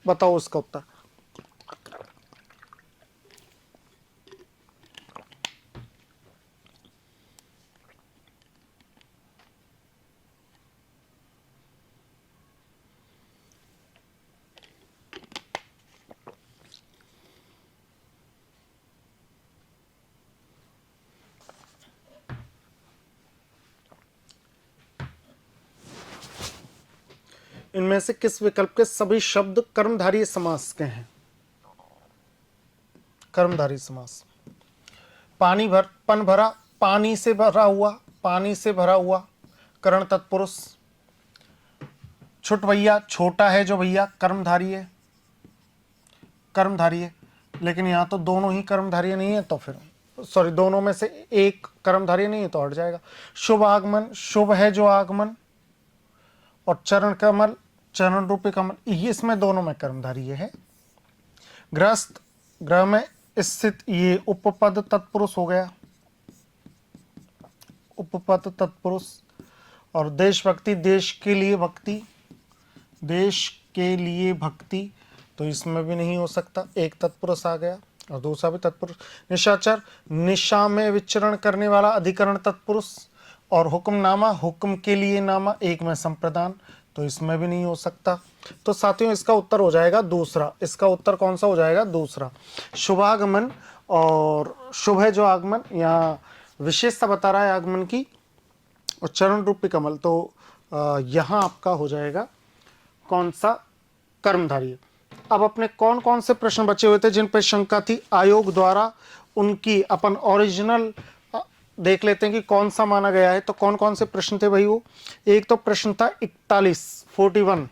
बताओ उसका उत्तर। इनमें से किस विकल्प के सभी शब्द कर्मधारय समास के हैं? कर्मधारय समास। पानी भर, पन भरा, पानी से भरा हुआ, पानी से भरा हुआ, करण तत्पुरुष। छुट भैया, छोटा है जो भैया, कर्मधारय है, कर्मधारय है। लेकिन यहां तो दोनों ही कर्मधारय नहीं है, तो फिर सॉरी, दोनों में से एक कर्मधारय नहीं है तो हट जाएगा। शुभ आगमन, शुभ है जो आगमन, और चरण कमल, चरण रूपी कमल, ये इसमें दोनों में कर्मधारय है। गृहस्थ, ग्रह में स्थित, ये उपपद तत्पुरुष हो गया, उपपद तत्पुरुष। और देशभक्ति, देश के लिए भक्ति, देश के लिए भक्ति, तो इसमें भी नहीं हो सकता, एक तत्पुरुष आ गया और दूसरा भी तत्पुरुष। निशाचर, निशा में विचरण करने वाला अधिकरण तत्पुरुष। और हुक्मनामा, हुक्म के लिए नामा, एक में संप्रदान, तो इसमें भी नहीं हो सकता। तो साथियों इसका उत्तर हो जाएगा दूसरा। इसका उत्तर कौन सा हो जाएगा? दूसरा। शुभागमन और शुभ है जो आगमन, यहाँ विशेषता बता रहा है आगमन की, और चरण रूपी कमल, तो यहाँ आपका हो जाएगा कौन सा? कर्मधारय। अब अपने कौन कौन से प्रश्न बचे हुए थे जिन पर शंका थी आयोग द्वारा, उनकी अपन ओरिजिनल देख लेते हैं कि कौन सा माना गया है। तो कौन कौन से प्रश्न थे भाई? वो एक तो प्रश्न था 41, 41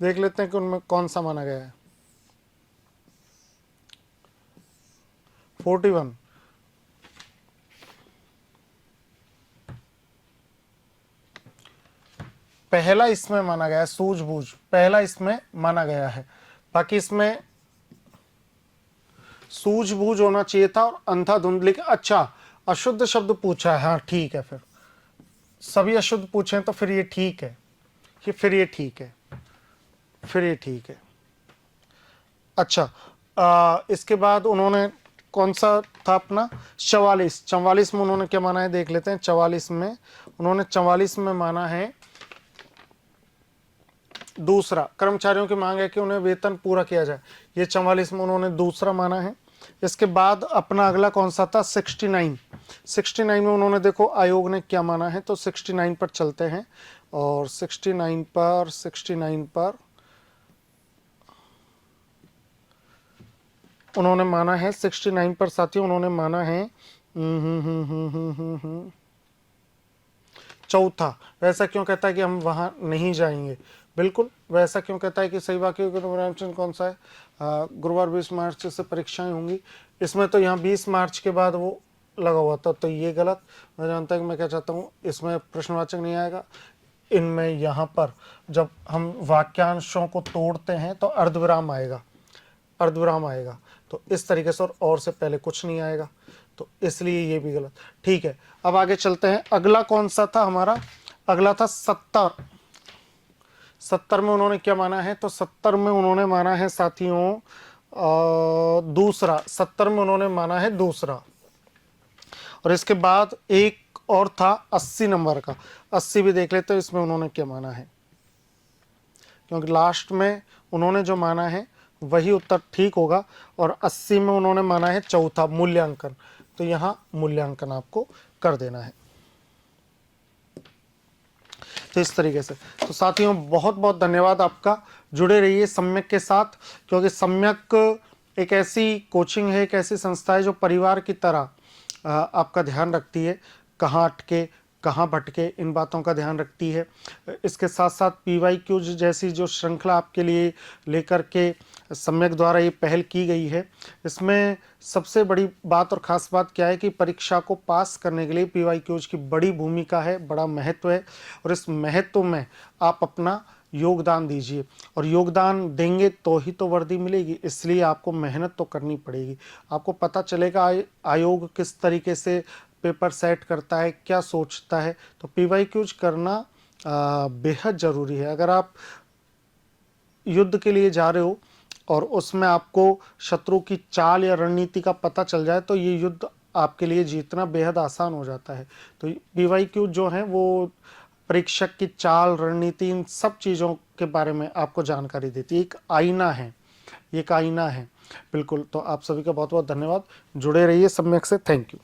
देख लेते हैं कि उनमें कौन सा माना गया है। 41 पहला इसमें माना गया है, सूझबूझ पहला इसमें माना गया है। बाकी इसमें सूझबूझ होना चाहिए था और अंधाधुंध। लेकिन अच्छा, अशुद्ध शब्द पूछा है, हाँ ठीक है, फिर सभी अशुद्ध पूछे तो फिर ये ठीक है, फिर ये ठीक है, फिर ये ठीक है। अच्छा, इसके बाद उन्होंने कौन सा था अपना 44, 44 में उन्होंने क्या माना है देख लेते हैं। 44 में उन्होंने 44 में माना है दूसरा, कर्मचारियों की मांग है कि उन्हें वेतन पूरा किया जाए, ये 44 में उन्होंने दूसरा माना है। इसके बाद अपना अगला कौन सा था 69, 69 में उन्होंने देखो आयोग ने क्या माना है, तो 69 पर चलते हैं और 69 पर उन्होंने माना है 69 पर साथियों उन्होंने माना है चौथा। वैसा क्यों कहता है कि हम वहां नहीं जाएंगे, बिल्कुल वैसा क्यों कहता है कि सही वाक्य कौन सा है, गुरुवार 20 मार्च से परीक्षाएं होंगी, इसमें तो यहाँ 20 मार्च के बाद वो लगा हुआ था, तो ये गलत। मैं जानता हूँ मैं क्या चाहता हूँ, इसमें प्रश्नवाचक नहीं आएगा, इनमें यहाँ पर जब हम वाक्यांशों को तोड़ते हैं तो अर्धविराम आएगा, अर्धविराम आएगा, तो इस तरीके से और से पहले कुछ नहीं आएगा, तो इसलिए ये भी गलत। ठीक है, अब आगे चलते हैं। अगला कौन सा था हमारा, अगला था 70, 70 में उन्होंने क्या माना है, तो 70 में उन्होंने माना है साथियों दूसरा, 70 में उन्होंने माना है दूसरा। और इसके बाद एक और था 80 नंबर का, 80 भी देख लेते हैं इसमें उन्होंने क्या माना है, क्योंकि लास्ट में उन्होंने जो माना है वही उत्तर ठीक होगा। और 80 में उन्होंने माना है चौथा, मूल्यांकन, तो यहां मूल्यांकन आपको कर देना है। तो इस तरीके से, तो साथियों बहुत बहुत धन्यवाद आपका, जुड़े रहिए सम्यक के साथ, क्योंकि सम्यक एक ऐसी कोचिंग है, एक ऐसी संस्था है जो परिवार की तरह आपका ध्यान रखती है, कहाँ अटके कहाँ भटके इन बातों का ध्यान रखती है। इसके साथ साथ PYQ जैसी जो श्रृंखला आपके लिए लेकर के सम्यक द्वारा ये पहल की गई है, इसमें सबसे बड़ी बात और ख़ास बात क्या है कि परीक्षा को पास करने के लिए PYQ की बड़ी भूमिका है, बड़ा महत्व है, और इस महत्व में आप अपना योगदान दीजिए, और योगदान देंगे तो ही तो वर्दी मिलेगी, इसलिए आपको मेहनत तो करनी पड़ेगी। आपको पता चलेगा आयोग किस तरीके से पेपर सेट करता है, क्या सोचता है, तो PYQ करना बेहद ज़रूरी है। अगर आप युद्ध के लिए जा रहे हो और उसमें आपको शत्रु की चाल या रणनीति का पता चल जाए, तो ये युद्ध आपके लिए जीतना बेहद आसान हो जाता है। तो PYQ जो है वो परीक्षक की चाल, रणनीति, इन सब चीज़ों के बारे में आपको जानकारी देती है, एक आईना है, एक आईना है, बिल्कुल। तो आप सभी का बहुत बहुत धन्यवाद, जुड़े रहिए सम्यक से, थैंक यू।